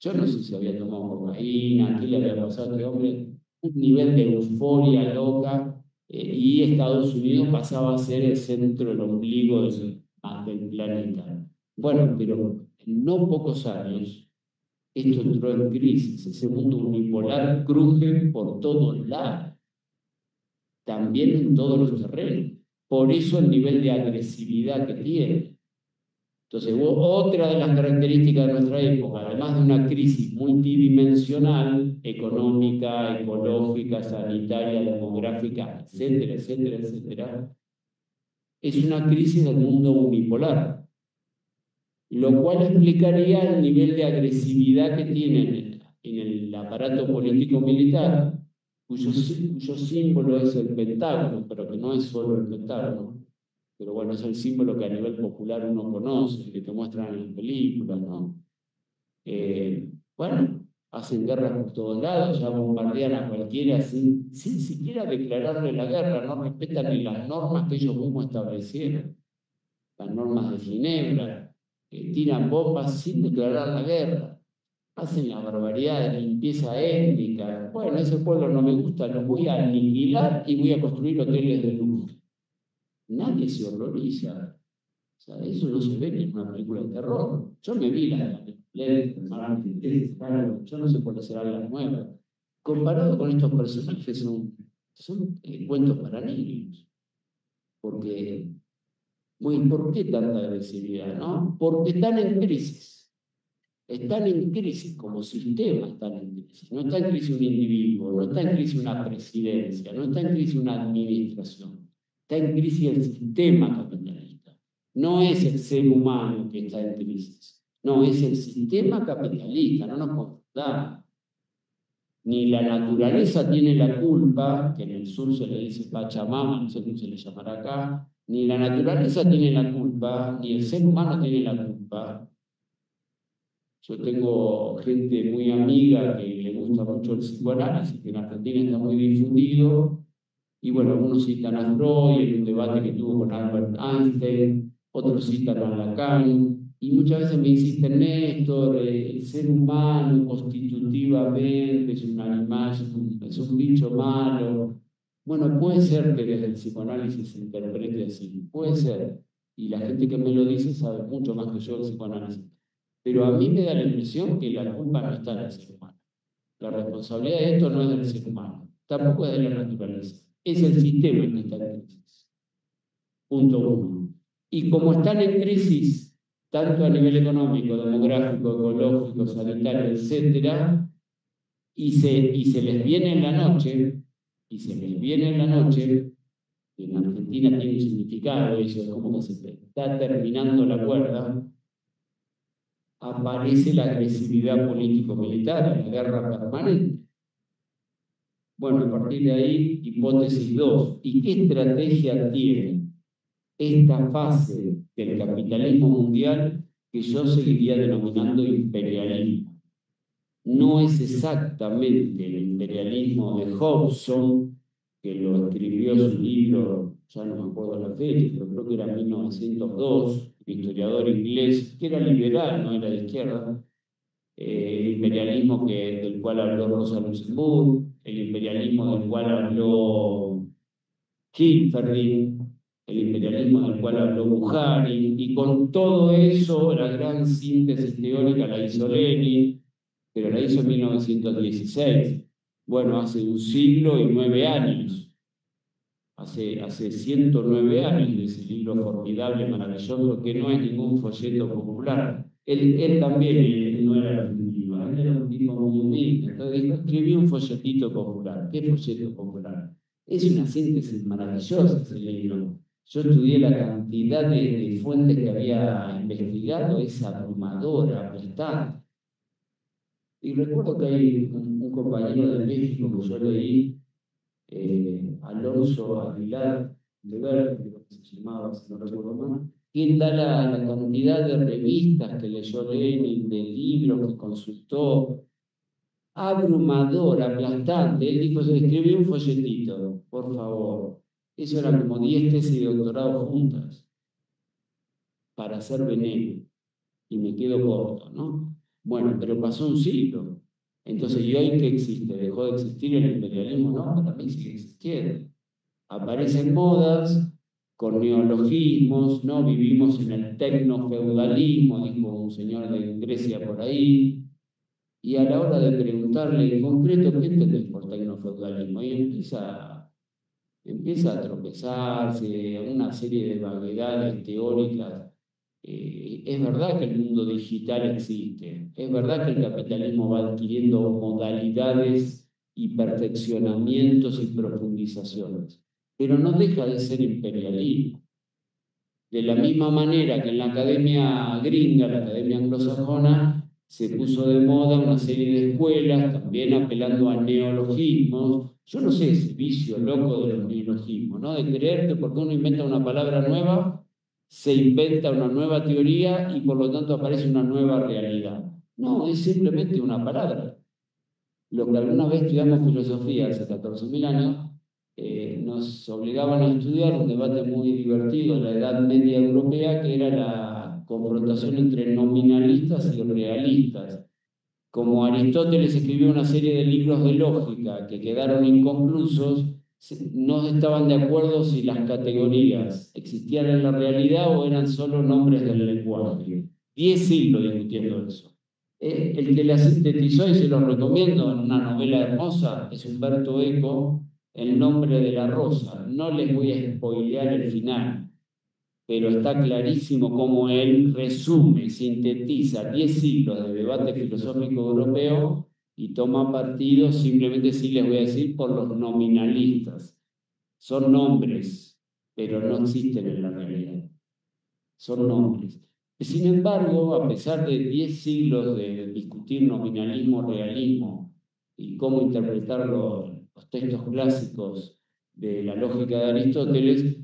Yo no sé si había tomado cocaína, qué le había pasado a este hombre, un nivel de euforia loca, y Estados Unidos pasaba a ser el centro, el ombligo del planeta. Bueno, pero en no pocos años esto entró en crisis, ese mundo unipolar cruje por todos lados, también en todos los terrenos. Por eso el nivel de agresividad que tiene. Entonces, otra de las características de nuestra época, además de una crisis multidimensional, económica, ecológica, sanitaria, demográfica, etcétera, etcétera, etcétera, es una crisis del mundo unipolar. lo cual explicaría el nivel de agresividad que tienen en el aparato político-militar, cuyo símbolo es el Pentágono, pero que no es solo el Pentágono, pero bueno, es el símbolo que a nivel popular uno conoce, que te muestran en las películas, ¿no? Bueno, hacen guerras por todos lados, ya bombardean a cualquiera sin siquiera declararle la guerra, no respetan ni las normas que ellos mismos establecieron, las normas de Ginebra, tiran bombas sin declarar la guerra, hacen la barbaridad de limpieza étnica. Bueno, ese pueblo no me gusta, lo voy a aniquilar y voy a construir hoteles de lujo. Nadie se horroriza. O sea, eso no se ve ni en una película de terror. Yo me vi yo no sé cuál será la nueva. Comparado con estos personajes, son cuentos para niños. Porque, bueno, ¿por qué tanta agresividad? ¿No? Porque están en crisis. Están en crisis como sistema, están en crisis. No está en crisis un individuo, no está en crisis una presidencia, no está en crisis una administración. Está en crisis el sistema capitalista. No es el ser humano que está en crisis. No, es el sistema capitalista, no nos confundamos. Ni la naturaleza tiene la culpa, que en el sur se le dice Pachamama, no sé cómo se le llamará acá, ni la naturaleza tiene la culpa, ni el ser humano tiene la culpa. Yo tengo gente muy amiga que le gusta mucho el psicoanálisis, que en Argentina está muy difundido, y bueno, algunos citan a Freud en un debate que tuvo con Albert Einstein, otros citan a Lacan, y muchas veces me insisten, Néstor, el ser humano constitutivamente es un animal, es un bicho malo. Bueno, puede ser que desde el psicoanálisis se interprete así, puede ser, y la gente que me lo dice sabe mucho más que yo del psicoanálisis. Pero a mí me da la impresión que la culpa no está en el ser humano. La responsabilidad de esto no es del ser humano, tampoco es de la naturaleza. Es el sistema el que está en crisis. Punto uno. Y como están en crisis, tanto a nivel económico, demográfico, ecológico, sanitario, etc., y se les viene en la noche, y se les viene en la noche, en Argentina tiene un significado eso, es como que se está terminando la cuerda, aparece la agresividad político-militar, la guerra permanente. Bueno, a partir de ahí, hipótesis 2. ¿Y qué estrategia tiene esta fase del capitalismo mundial que yo seguiría denominando imperialismo? No es exactamente el imperialismo de Hobson, que lo escribió en su libro, ya no me acuerdo la fecha, pero creo que era 1902, un historiador inglés, que era liberal, no era de izquierda, el imperialismo del cual habló Rosa Luxemburg, el imperialismo del cual habló Hilferding, el imperialismo del cual habló Bukharin, y con todo eso la gran síntesis teórica la hizo Lenin, pero la hizo en 1916. Bueno, hace un siglo y 9 años. Hace 109 años de ese libro formidable, maravilloso, que no es ningún folleto popular. Él también no era argentino, él era un tipo muy humilde. Entonces dijo, escribí un folletito popular. ¿Qué folleto popular? Es una síntesis maravillosa ese libro. Yo estudié la cantidad de fuentes que había investigado, es abrumadora, aplastante. Y recuerdo que hay un compañero de México que yo leí, Alonso Aguilar de Ver, creo que se llamaba, si no recuerdo mal, que él da la cantidad de revistas que leyó Lenin, de libros que consultó, abrumador, aplastante. Él dijo, escribí un folletito, por favor. Eso eran como 10 tesis de doctorado juntas para hacer veneno. Y me quedo corto, ¿no? Bueno, pero pasó un siglo. Entonces, ¿y hoy qué existe? ¿Dejó de existir el imperialismo? No, para mí sigue existiendo. Aparecen modas con neologismos, ¿no? Vivimos en el tecnofeudalismo, dijo un señor de Grecia por ahí, y a la hora de preguntarle en concreto qué entendés por tecnofeudalismo, y empieza a tropezarse, una serie de vaguedades teóricas. Es verdad que el mundo digital existe, es verdad que el capitalismo va adquiriendo modalidades y perfeccionamientos y profundizaciones, pero no deja de ser imperialismo. De la misma manera que en la academia gringa, la academia anglosajona, se puso de moda una serie de escuelas, también apelando a neologismos. Yo no sé ese vicio loco de los neologismos, ¿no? De creer que porque uno inventa una palabra nueva, se inventa una nueva teoría y por lo tanto aparece una nueva realidad. No, es simplemente una palabra. Lo que alguna vez estudiamos filosofía hace 14.000 años, nos obligaban a estudiar un debate muy divertido en la Edad Media Europea, que era la confrontación entre nominalistas y realistas. Como Aristóteles escribió una serie de libros de lógica que quedaron inconclusos, no estaban de acuerdo si las categorías existían en la realidad o eran solo nombres del lenguaje. 10 siglos discutiendo eso. El que la sintetizó, y se los recomiendo, en una novela hermosa, es Humberto Eco, El nombre de la rosa. No les voy a spoilear el final, pero está clarísimo cómo él resume, sintetiza 10 siglos de debate filosófico europeo y toma partido, simplemente sí les voy a decir, por los nominalistas. Son nombres, pero no existen en la realidad. Son nombres. Sin embargo, a pesar de 10 siglos de discutir nominalismo, realismo y cómo interpretar los textos clásicos de la lógica de Aristóteles,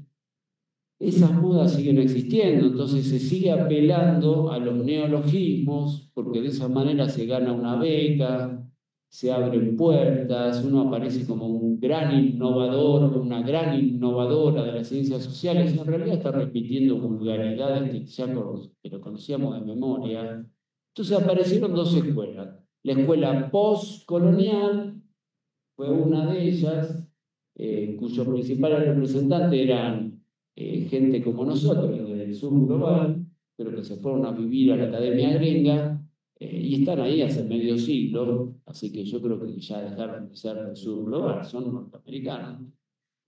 esas modas siguen existiendo, entonces se sigue apelando a los neologismos, porque de esa manera se gana una beca, se abren puertas, uno aparece como un gran innovador, una gran innovadora de las ciencias sociales, y en realidad está repitiendo vulgaridades que ya que lo conocíamos de memoria. Entonces aparecieron dos escuelas. La escuela postcolonial fue una de ellas, cuyos principales representantes eran gente como nosotros, del sur global, pero que se fueron a vivir a la academia gringa y están ahí hace medio siglo, así que yo creo que ya dejaron de ser del sur global, son norteamericanos.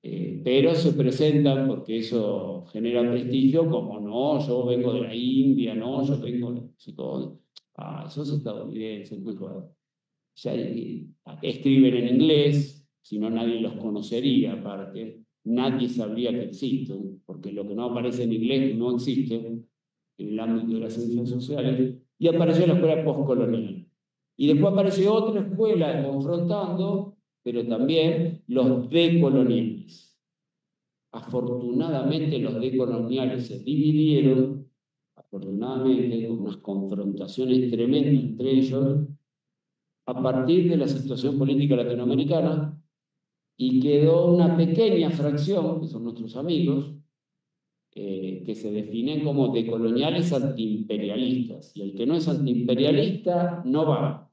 Pero se presentan porque eso genera prestigio, como no, yo vengo de la India, no, yo vengo de México. Ah, sos estadounidense, muy joder. Ya escriben en inglés, si no nadie los conocería aparte, nadie sabría que existen, porque lo que no aparece en inglés no existe en el ámbito de las ciencias sociales, y apareció la escuela postcolonial. Y después aparece otra escuela confrontando, pero también los decoloniales. Afortunadamente los decoloniales se dividieron, afortunadamente, con unas confrontaciones tremendas entre ellos, a partir de la situación política latinoamericana, y quedó una pequeña fracción, que son nuestros amigos, que se definen como decoloniales antiimperialistas. Y el que no es antiimperialista no va.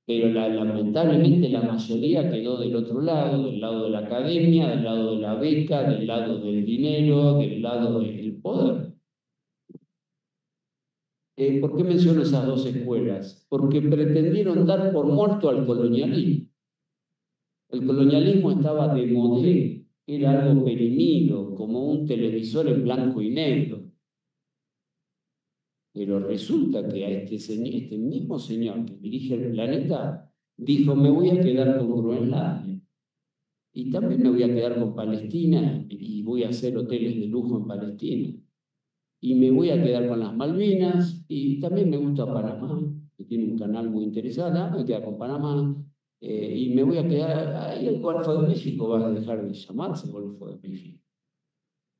Pero lamentablemente la mayoría quedó del otro lado, del lado de la academia, del lado de la beca, del lado del dinero, del lado del poder. ¿Por qué menciono esas dos escuelas? Porque pretendieron dar por muerto al colonialismo. El colonialismo estaba de modé, era algo perimido, como un televisor en blanco y negro. Pero resulta que a este mismo señor que dirige el planeta dijo, me voy a quedar con Groenlandia y también me voy a quedar con Palestina y voy a hacer hoteles de lujo en Palestina. Y me voy a quedar con las Malvinas y también me gusta Panamá, que tiene un canal muy interesante, me voy a quedar con Panamá. Y me voy a quedar ahí, el Golfo de México va a dejar de llamarse Golfo de México.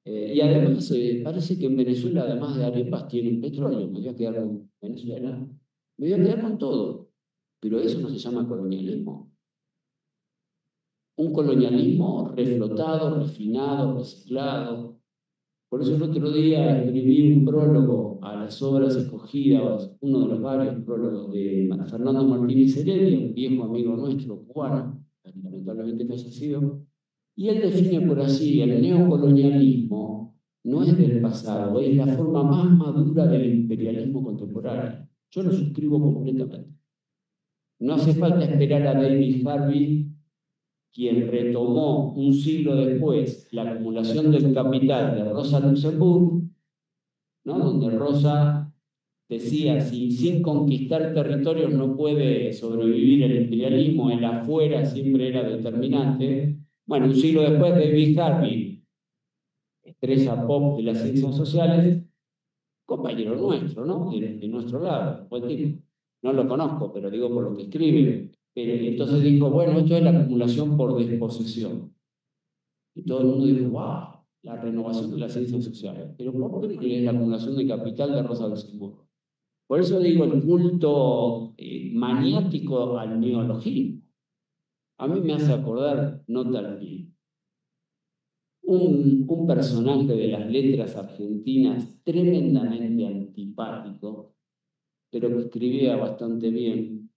Y además, parece que en Venezuela, además de arepas, tienen petróleo. Me voy a quedar con Venezuela. Me voy a quedar con todo. Pero eso no se llama colonialismo. Un colonialismo reflotado, refinado, reciclado. Por eso el otro día escribí un prólogo a las obras escogidas, uno de los varios prólogos de Fernando Martínez Heredia, un viejo amigo nuestro, cubano, lamentablemente fallecido, y él define por allí el neocolonialismo no es del pasado, es la forma más madura del imperialismo contemporáneo. Yo lo suscribo completamente. No hace falta esperar a David Harvey, quien retomó un siglo después la acumulación del capital de Rosa Luxemburg, ¿no? Donde Rosa decía, si sin conquistar territorios no puede sobrevivir el imperialismo, el afuera siempre era determinante. Bueno, un siglo después David Harvey estrella pop de las ciencias sociales, compañero nuestro, ¿no? De nuestro lado, buen tipo. No lo conozco, pero digo por lo que escribe. Pero entonces dijo, bueno, esto es la acumulación por desposesión. Y todo el mundo dijo, wow, la renovación de las ciencias sociales. Pero ¿por qué es la acumulación de capital de Rosa Luxemburgo? Por eso digo el culto maniático al neologismo. A mí me hace acordar, no tal bien, un personaje de las letras argentinas tremendamente antipático, pero que escribía bastante bien,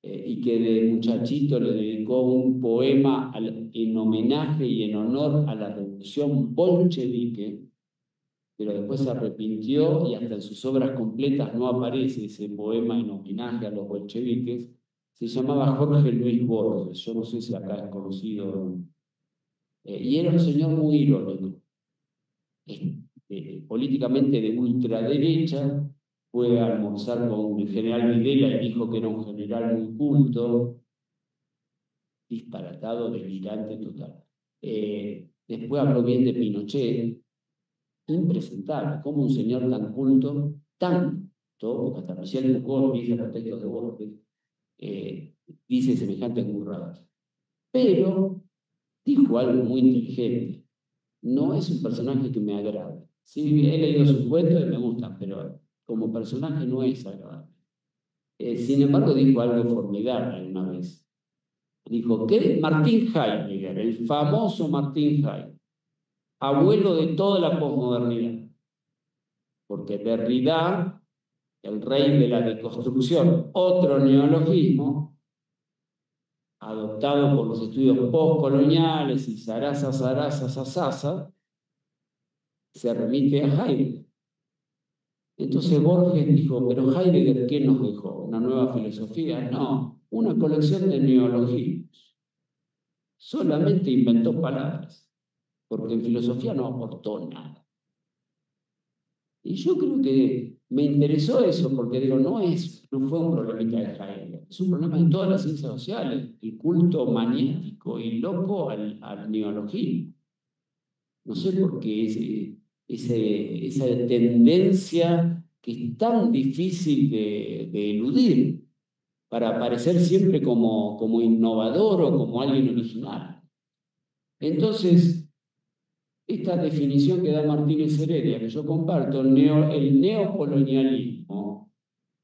y que de muchachito le dedicó un poema en homenaje y en honor a la revolución bolchevique, pero después se arrepintió y hasta en sus obras completas no aparece ese poema en homenaje a los bolcheviques. Se llamaba Jorge Luis Borges, yo no sé si acá es conocido, y era un señor muy irónico, políticamente de ultraderecha. Fue a almorzar con el general Videla y dijo que era un general muy culto, disparatado, delirante total. Después habló bien de Pinochet, impresentable, como un señor tan culto, porque hasta Michel Foucault dice los textos de Borges, dice semejantes burradas. Pero dijo algo muy inteligente. No es un personaje que me agrade. Sí, he leído sus cuentos y me gustan, pero como personaje no es agradable. Sin embargo, dijo algo formidable una vez. Dijo que Martín Heidegger, el famoso Martín Heidegger, abuelo de toda la posmodernidad, porque Derrida, el rey de la deconstrucción, otro neologismo, adoptado por los estudios postcoloniales y Sarasa, se remite a Heidegger. Entonces Borges dijo, pero Heidegger, ¿qué nos dejó? ¿Una nueva filosofía? No, una colección de neologismos. Solamente inventó palabras, porque en filosofía no aportó nada. Y yo creo que me interesó eso, porque digo, no fue un problemita de Heidegger, es un problema de todas las ciencias sociales, el culto maniático y loco al neologismo. No sé por qué esa tendencia que es tan difícil de eludir para aparecer siempre como innovador o como alguien original. Entonces, esta definición que da Martínez Heredia, que yo comparto, el neocolonialismo,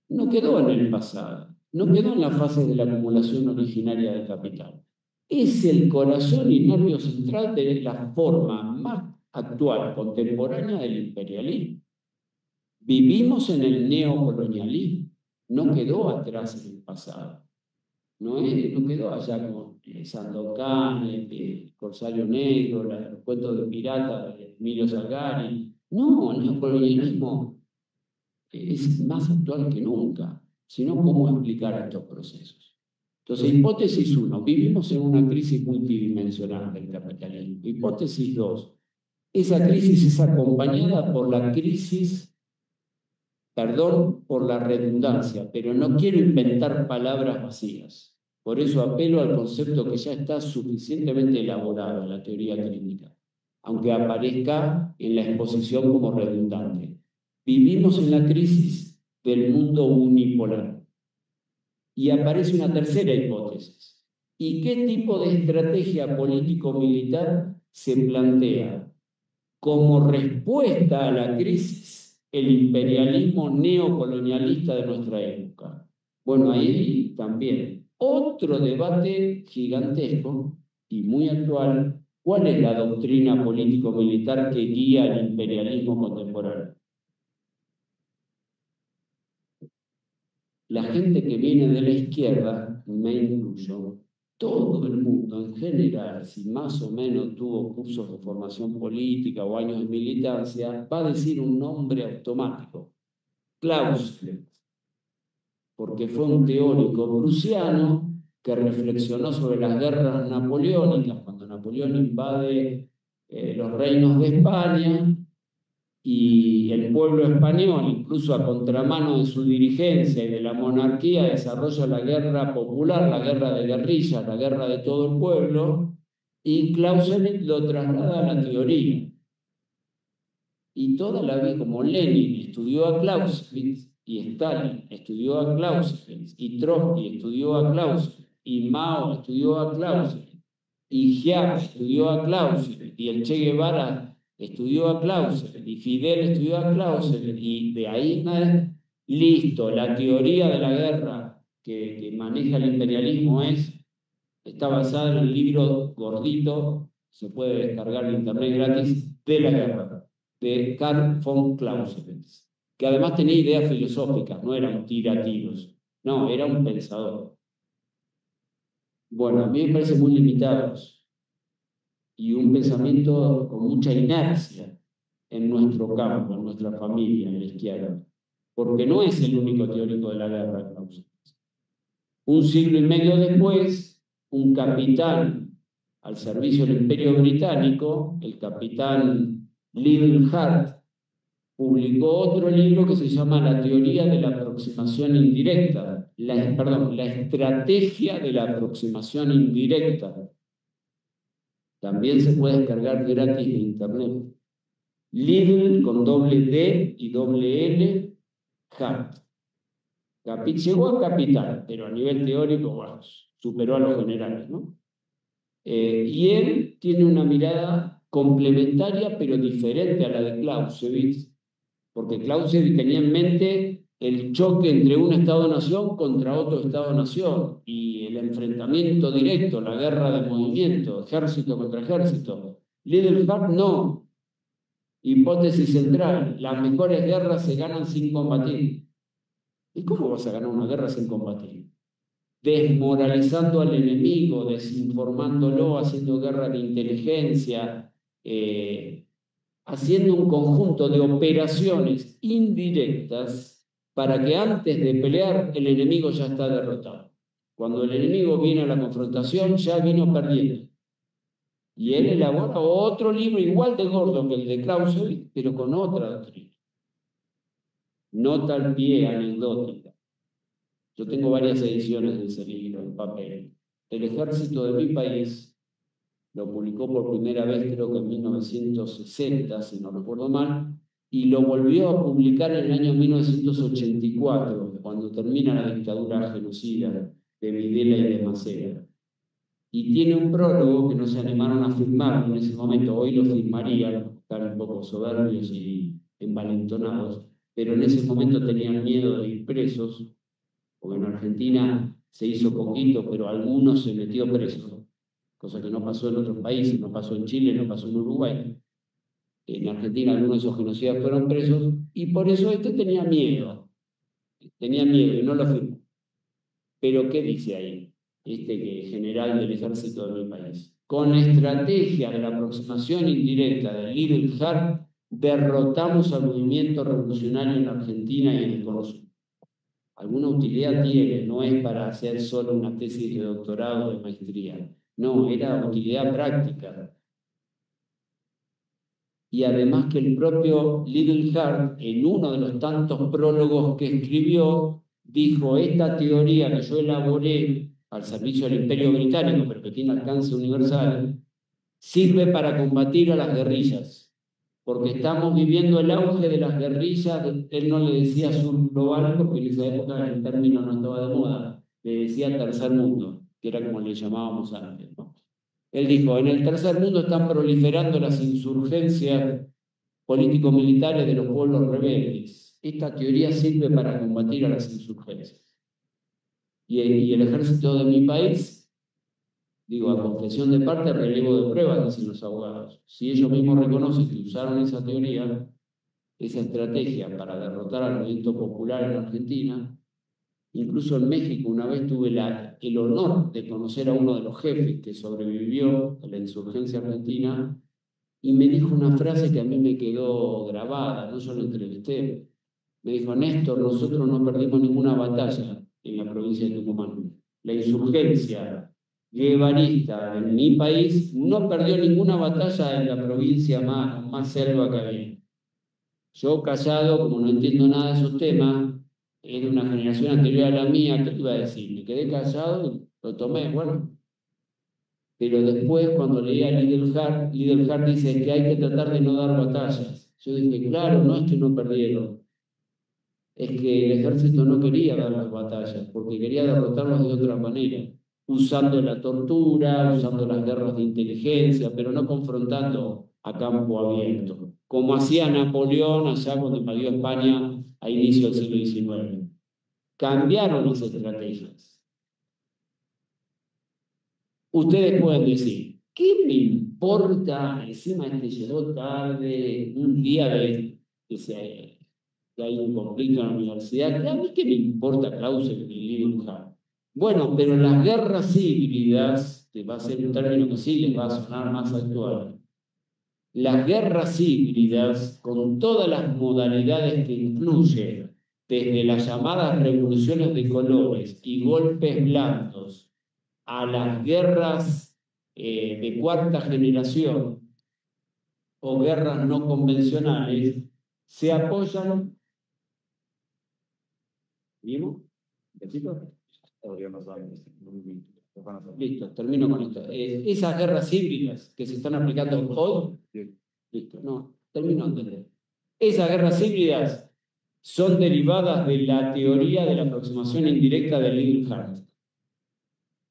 no quedó en el pasado, no quedó en la fase de la acumulación originaria del capital. Es el corazón y nervio central de la forma más actual, contemporánea del imperialismo. Vivimos en el neocolonialismo, no quedó atrás en el pasado. No quedó allá con Sandokan, el Corsario Negro, los cuentos de pirata de Emilio Salgari. No, el neocolonialismo es más actual que nunca, sino cómo explicar estos procesos. Entonces, hipótesis 1, vivimos en una crisis multidimensional del capitalismo. Hipótesis 2, esa crisis es acompañada por la crisis, perdón por la redundancia, pero no quiero inventar palabras vacías. Por eso apelo al concepto que ya está suficientemente elaborado en la teoría crítica, aunque aparezca en la exposición como redundante. Vivimos en la crisis del mundo unipolar. Y aparece una tercera hipótesis. ¿Y qué tipo de estrategia político-militar se plantea como respuesta a la crisis? El imperialismo neocolonialista de nuestra época. Bueno, ahí también otro debate gigantesco y muy actual. ¿Cuál es la doctrina político-militar que guía el imperialismo contemporáneo? La gente que viene de la izquierda, me incluyo, todo el mundo en general, si más o menos tuvo cursos de formación política o años de militancia, va a decir un nombre automático, Clausewitz, porque fue un teórico prusiano que reflexionó sobre las guerras napoleónicas, cuando Napoleón invade los reinos de España, y el pueblo español, incluso a contramano de su dirigencia y de la monarquía, desarrolla la guerra popular, la guerra de guerrillas, la guerra de todo el pueblo, y Clausewitz lo traslada a la teoría. Y toda la vida, como Lenin estudió a Clausewitz, y Stalin estudió a Clausewitz, y Trotsky estudió a Clausewitz, y Mao estudió a Clausewitz, y Giap estudió a Clausewitz, y el Che Guevara estudió a Clausewitz, y Fidel estudió a Clausewitz, y de ahí nada, listo, la teoría de la guerra que maneja el imperialismo está basada en el libro gordito, se puede descargar en internet gratis, de la guerra, de Karl von Clausewitz, que además tenía ideas filosóficas, no era un tiratiros, no, era un pensador. Bueno, a mí me parece muy limitados y un pensamiento con mucha inercia en nuestro campo, en nuestra familia, en la izquierda, porque no es el único teórico de la guerra, Clausewitz. Un siglo y medio después, un capitán al servicio del Imperio Británico, el capitán Liddell Hart, publicó otro libro que se llama La teoría de la aproximación indirecta, la estrategia de la aproximación indirecta. También se puede descargar gratis de internet. Liddell con doble D y doble L, Hart. Llegó a capitán, pero a nivel teórico, bueno, superó a los generales, ¿no? Y él tiene una mirada complementaria, pero diferente a la de Clausewitz, porque Clausewitz tenía en mente el choque entre un Estado-nación contra otro Estado-nación y el enfrentamiento directo, la guerra de movimiento, ejército contra ejército. Liddell Hart no. Hipótesis central, las mejores guerras se ganan sin combatir. ¿Y cómo vas a ganar una guerra sin combatir? Desmoralizando al enemigo, desinformándolo, haciendo guerra de inteligencia, haciendo un conjunto de operaciones indirectas para que antes de pelear el enemigo ya está derrotado. Cuando el enemigo viene a la confrontación ya vino perdiendo. Y él elabora otro libro igual de gordo que el de Clausewitz, pero con otra doctrina. Nota al pie anecdótica. Yo tengo varias ediciones de ese libro en papel. El ejército de mi país lo publicó por primera vez creo que en 1960, si no recuerdo mal, y lo volvió a publicar en el año 1984, cuando termina la dictadura genocida de Videla y de Macera. Y tiene un prólogo que no se animaron a firmar en ese momento, hoy lo firmarían, están un poco soberbios y envalentonados, pero en ese momento tenían miedo de ir presos, porque en Argentina se hizo poquito, pero algunos se metió presos, cosa que no pasó en otros países, no pasó en Chile, no pasó en Uruguay. En Argentina algunos de esos genocidas fueron presos, y por eso este tenía miedo y no lo firmó. Pero ¿qué dice ahí? Que general del ejército de mi país. Con la estrategia de la aproximación indirecta de Liddell Hart, derrotamos al movimiento revolucionario en Argentina y en el Cono Sur. Alguna utilidad tiene, no es para hacer solo una tesis de doctorado o de maestría. No, era utilidad práctica. Y además que el propio Liddell Hart, en uno de los tantos prólogos que escribió, dijo: esta teoría que yo elaboré al servicio del Imperio Británico, pero que tiene alcance universal, sirve para combatir a las guerrillas, porque estamos viviendo el auge de las guerrillas. Él no le decía sur global, porque en esa época el término no estaba de moda, le decía tercer mundo, que era como le llamábamos antes, ¿no? Él dijo: en el tercer mundo están proliferando las insurgencias político-militares de los pueblos rebeldes. Esta teoría sirve para combatir a las insurgencias. Y el ejército de mi país, digo, a confesión de parte, relevo de pruebas, dicen los abogados. Si ellos mismos reconocen que usaron esa teoría, esa estrategia para derrotar al movimiento popular en Argentina, incluso en México una vez tuve el honor de conocer a uno de los jefes que sobrevivió a la insurgencia argentina, y me dijo una frase que a mí me quedó grabada, no yo lo entrevisté. Me dijo: Néstor, nosotros no perdimos ninguna batalla en la provincia de Tucumán. La insurgencia guevarista en mi país no perdió ninguna batalla en la provincia más selva que había. Yo, callado, como no entiendo nada de esos temas, es de una generación anterior a la mía, ¿qué iba a decir? Me quedé callado y lo tomé, bueno. Pero después, cuando leía a Liddell Hart dice que hay que tratar de no dar batallas, Yo dije, claro, no es que no perdieron, es que el ejército no quería dar las batallas, porque quería derrotarlos de otra manera, usando la tortura, usando las guerras de inteligencia, pero no confrontando a campo abierto, como hacía Napoleón allá cuando invadió España a inicio del siglo XIX. Cambiaron las estrategias. Ustedes pueden decir, ¿qué me importa? Encima este llegó tarde, un día que hay un conflicto en la universidad. ¿A mí qué me importa Clausewitz y Leningrad? Bueno, pero las guerras híbridas, que va a ser un término que sí les va a sonar más actual, las guerras híbridas, con todas las modalidades que incluye, desde las llamadas revoluciones de colores y golpes blandos, a las guerras de cuarta generación o guerras no convencionales, se apoyan. ¿Vimos? Listo, termino con esto. Esas guerras híbridas que se están aplicando hoy, listo, no, termino de entender. Esas guerras híbridas son derivadas de la teoría de la aproximación indirecta de Leningrad.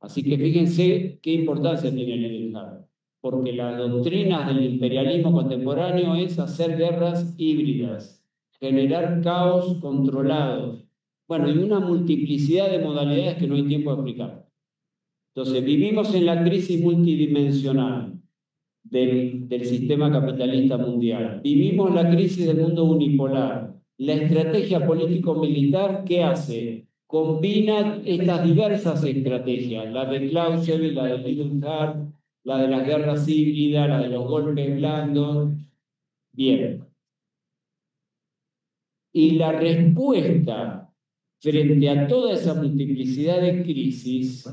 Así que fíjense qué importancia tiene Leningrad, porque la doctrina del imperialismo contemporáneo es hacer guerras híbridas, generar caos controlado. Bueno, y una multiplicidad de modalidades que no hay tiempo de explicar. Entonces, vivimos en la crisis multidimensional del sistema capitalista mundial. Vivimos la crisis del mundo unipolar. La estrategia político-militar, ¿qué hace? Combina estas diversas estrategias, la de Clausewitz, la de Leningrad, la de las guerras híbridas, la de los golpes blandos. Bien. Y la respuesta frente a toda esa multiplicidad de crisis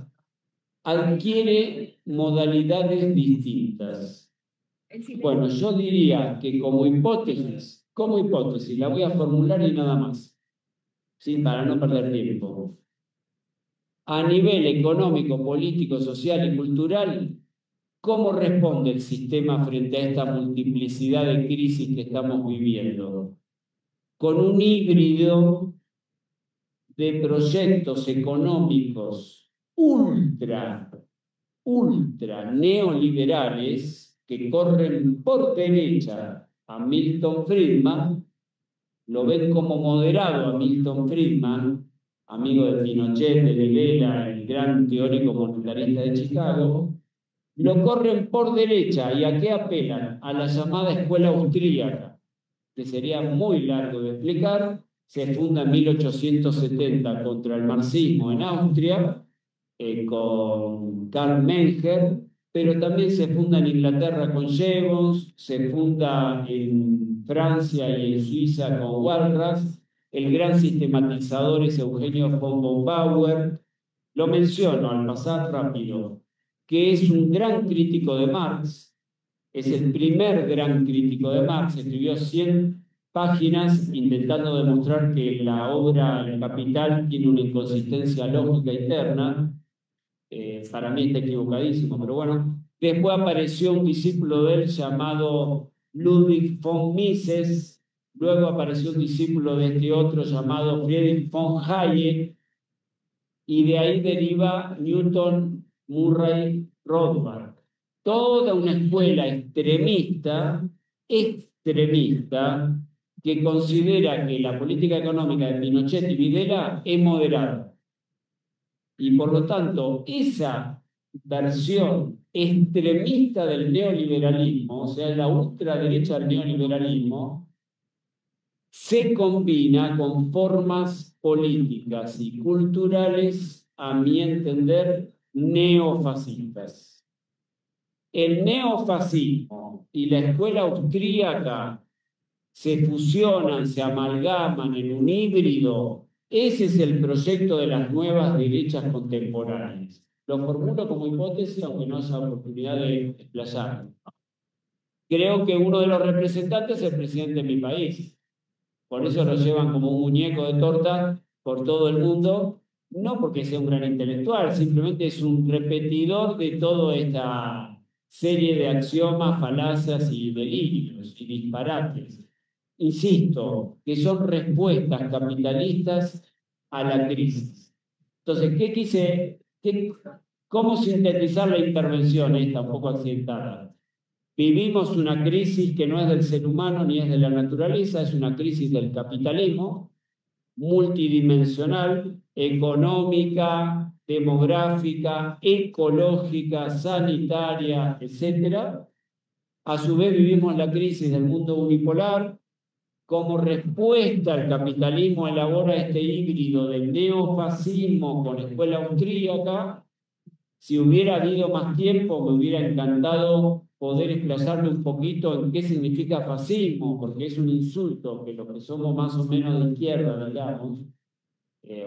adquiere modalidades distintas. Bueno, yo diría que como hipótesis, la voy a formular y nada más, ¿sí? Para no perder tiempo. A nivel económico, político, social y cultural, ¿cómo responde el sistema frente a esta multiplicidad de crisis que estamos viviendo? Con un híbrido de proyectos económicos ultra neoliberales que corren por derecha a Milton Friedman, lo ven como moderado a Milton Friedman, amigo de Pinochet, de Vilela, el gran teórico monetarista de Chicago, lo corren por derecha. ¿Y a qué apelan? A la llamada escuela austríaca, que sería muy largo de explicar. Se funda en 1870 contra el marxismo en Austria, con Karl Menger, pero también se funda en Inglaterra con Jevons, se funda en Francia y en Suiza con Walras. El gran sistematizador es Eugenio von Baumgarten. Lo menciono al pasar rápido, que es un gran crítico de Marx, es el primer gran crítico de Marx, escribió 100 páginas intentando demostrar que la obra El Capital tiene una inconsistencia lógica interna. Para mí está equivocadísimo, pero bueno. Después apareció un discípulo de él llamado Ludwig von Mises, luego apareció un discípulo de este otro llamado Friedrich von Hayek, y de ahí deriva Newton Murray Rothbard. Toda una escuela extremista, que considera que la política económica de Pinochet y Videla es moderada. Y por lo tanto, esa versión extremista del neoliberalismo, o sea, la ultraderecha del neoliberalismo, se combina con formas políticas y culturales, a mi entender, neofascistas. El neofascismo y la escuela austríaca se fusionan, se amalgaman en un híbrido. Ese es el proyecto de las nuevas derechas contemporáneas. Lo formulo como hipótesis, aunque no haya oportunidad de explayarlo. Creo que uno de los representantes es el presidente de mi país. Por eso lo llevan como un muñeco de torta por todo el mundo, no porque sea un gran intelectual, simplemente es un repetidor de toda esta serie de axiomas, falacias y delirios y disparates. insisto, que son respuestas capitalistas a la crisis. Entonces, ¿cómo sintetizar la intervención esta un poco accidentada? Vivimos una crisis que no es del ser humano ni es de la naturaleza, es una crisis del capitalismo, multidimensional, económica, demográfica, ecológica, sanitaria, etc. A su vez vivimos la crisis del mundo unipolar. Como respuesta al capitalismo elabora este híbrido del neofascismo con la escuela austríaca. Si hubiera habido más tiempo, me hubiera encantado poder explayarme un poquito en qué significa fascismo, porque es un insulto que los que somos más o menos de izquierda, digamos,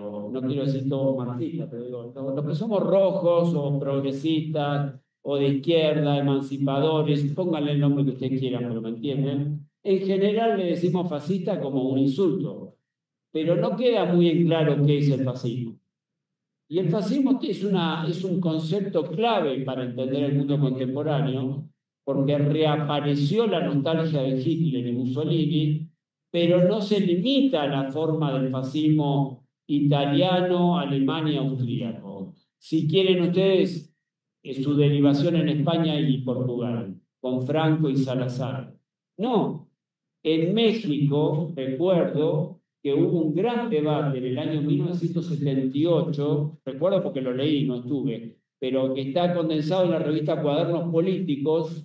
o no quiero decir todos marxistas, pero digo, los que somos rojos o progresistas o de izquierda, emancipadores, pónganle el nombre que ustedes quieran, pero me entienden. En general le decimos fascista como un insulto, pero no queda muy en claro qué es el fascismo. Y el fascismo es un concepto clave para entender el mundo contemporáneo, porque reapareció la nostalgia de Hitler y Mussolini, pero no se limita a la forma del fascismo italiano, alemán y austríaco. Si quieren ustedes, su derivación en España y Portugal, con Franco y Salazar. No, en México, recuerdo que hubo un gran debate en el año 1978, recuerdo porque lo leí, no estuve, pero que está condensado en la revista Cuadernos Políticos,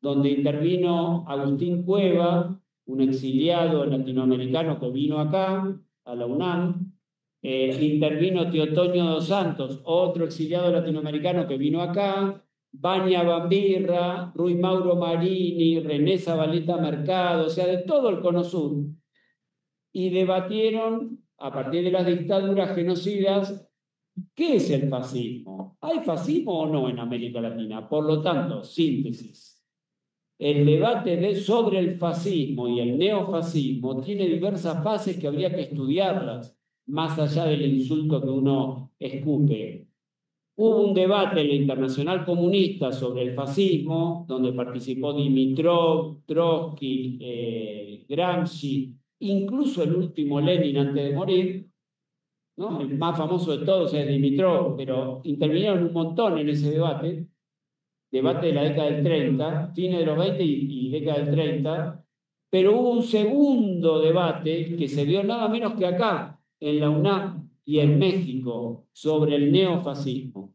donde intervino Agustín Cueva, un exiliado latinoamericano que vino acá, a la UNAM, intervino Teotonio dos Santos, otro exiliado latinoamericano que vino acá, Vania Bambirra, Rui Mauro Marini, René Zabaleta Mercado, o sea, de todo el Cono Sur, y debatieron, a partir de las dictaduras genocidas, ¿qué es el fascismo? ¿Hay fascismo o no en América Latina? Por lo tanto, síntesis. El debate sobre el fascismo y el neofascismo tiene diversas fases que habría que estudiarlas, más allá del insulto que uno escupe. Hubo un debate en la Internacional Comunista sobre el fascismo, donde participó Dimitrov, Trotsky, Gramsci, incluso el último Lenin antes de morir, ¿no? El más famoso de todos es Dimitrov, pero intervinieron un montón en ese debate de la década del 30, fines de los 20 y década del 30, pero hubo un segundo debate que se dio nada menos que acá, en la UNAM y en México, sobre el neofascismo.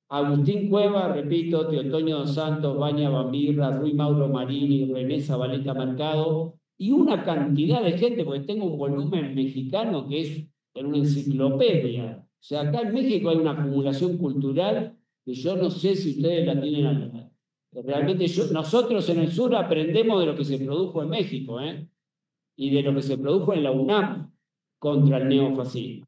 Agustín Cueva, repito, Teotonio dos Santos, Vania Bambirra, Rui Mauro Marini, René Zabaleta Mercado, y una cantidad de gente, porque tengo un volumen mexicano que es una enciclopedia. O sea, acá en México hay una acumulación cultural que yo no sé si ustedes la tienen a... Realmente nosotros en el sur aprendemos de lo que se produjo en México, y de lo que se produjo en la UNAM contra el neofascismo.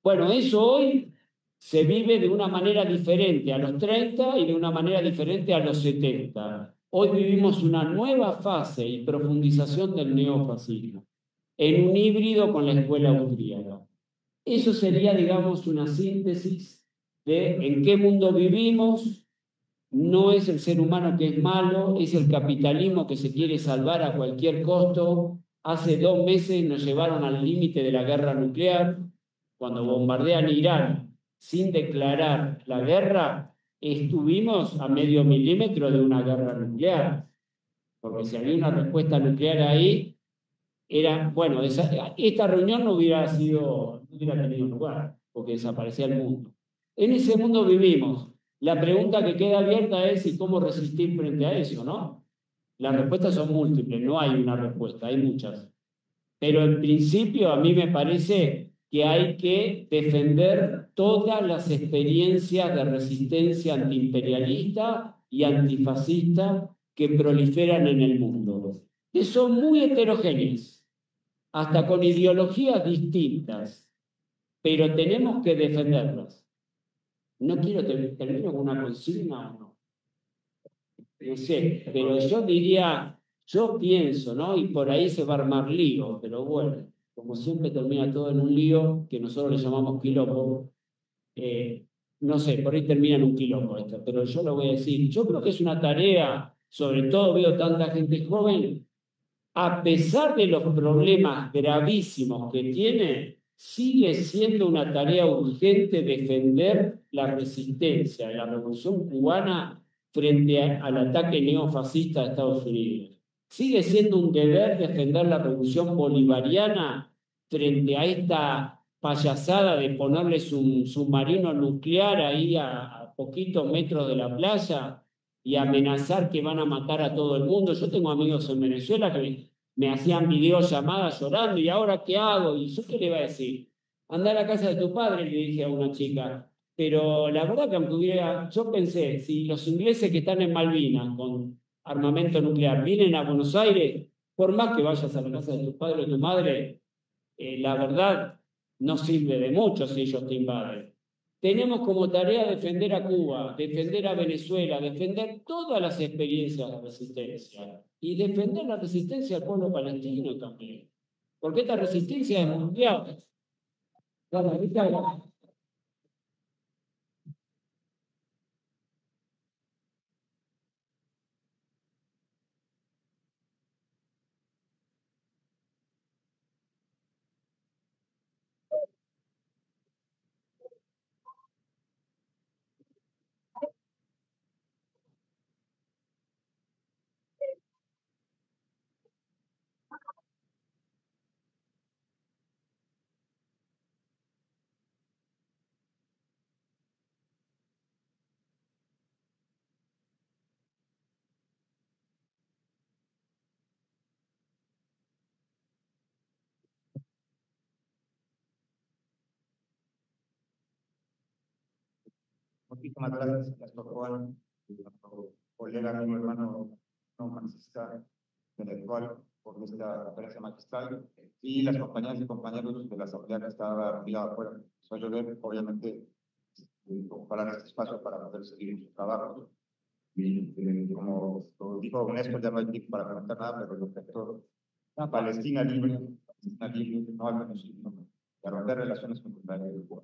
Bueno, eso hoy se vive de una manera diferente a los 30 y de una manera diferente a los 70. Hoy vivimos una nueva fase y profundización del neofascismo, en un híbrido con la escuela austríaca. Eso sería, digamos, una síntesis de en qué mundo vivimos. No es el ser humano que es malo, es el capitalismo que se quiere salvar a cualquier costo. Hace 2 meses nos llevaron al límite de la guerra nuclear. Cuando bombardean Irán sin declarar la guerra, estuvimos a medio milímetro de una guerra nuclear. Porque si había una respuesta nuclear ahí, era, bueno, esta reunión no hubiera tenido lugar, porque desaparecía el mundo. En ese mundo vivimos. La pregunta que queda abierta es ¿y cómo resistir frente a eso, no? Las respuestas son múltiples, no hay una respuesta, hay muchas. Pero en principio a mí me parece que hay que defender todas las experiencias de resistencia antiimperialista y antifascista que proliferan en el mundo, que son muy heterogéneas, hasta con ideologías distintas, pero tenemos que defenderlas. No quiero terminar con una consigna o no. No sé, pero yo diría, yo pienso, ¿no? Y por ahí se va a armar lío, pero bueno, como siempre termina todo en un lío que nosotros le llamamos quilombo. No sé, por ahí termina en un quilombo esto, pero yo lo voy a decir. Yo creo que es una tarea, sobre todo veo tanta gente joven, a pesar de los problemas gravísimos que tiene, sigue siendo una tarea urgente defender la resistencia de la Revolución Cubana frente al ataque neofascista de Estados Unidos. Sigue siendo un deber defender la Revolución Bolivariana frente a esta payasada de ponerles un submarino nuclear ahí a poquitos metros de la playa y amenazar que van a matar a todo el mundo. Yo tengo amigos en Venezuela que me hacían videollamadas llorando, ¿y ahora qué hago? ¿Y yo qué le iba a decir? Anda a la casa de tu padre, le dije a una chica. Pero la verdad que aunque hubiera, yo pensé, si los ingleses que están en Malvinas con armamento nuclear vienen a Buenos Aires, por más que vayas a la casa de tu padre o tu madre, la verdad no sirve de mucho si ellos te invaden. Tenemos como tarea defender a Cuba, defender a Venezuela, defender todas las experiencias de resistencia y defender la resistencia al pueblo palestino también, porque esta resistencia es mundial. Muchísimas gracias, Néstor Juan, nuestro colega, amigo, hermano no marxista, intelectual, por esta conferencia magistral, y las compañeras y compañeros de la asamblea que estaba arriba afuera. Suelo ver, obviamente, ocupar este espacio para poder seguir su trabajo. Y como lo dijo Néstor, ya no hay tiempo para comentar nada, pero respecto a Palestina libre, no al menos, para romper relaciones con el Cuba.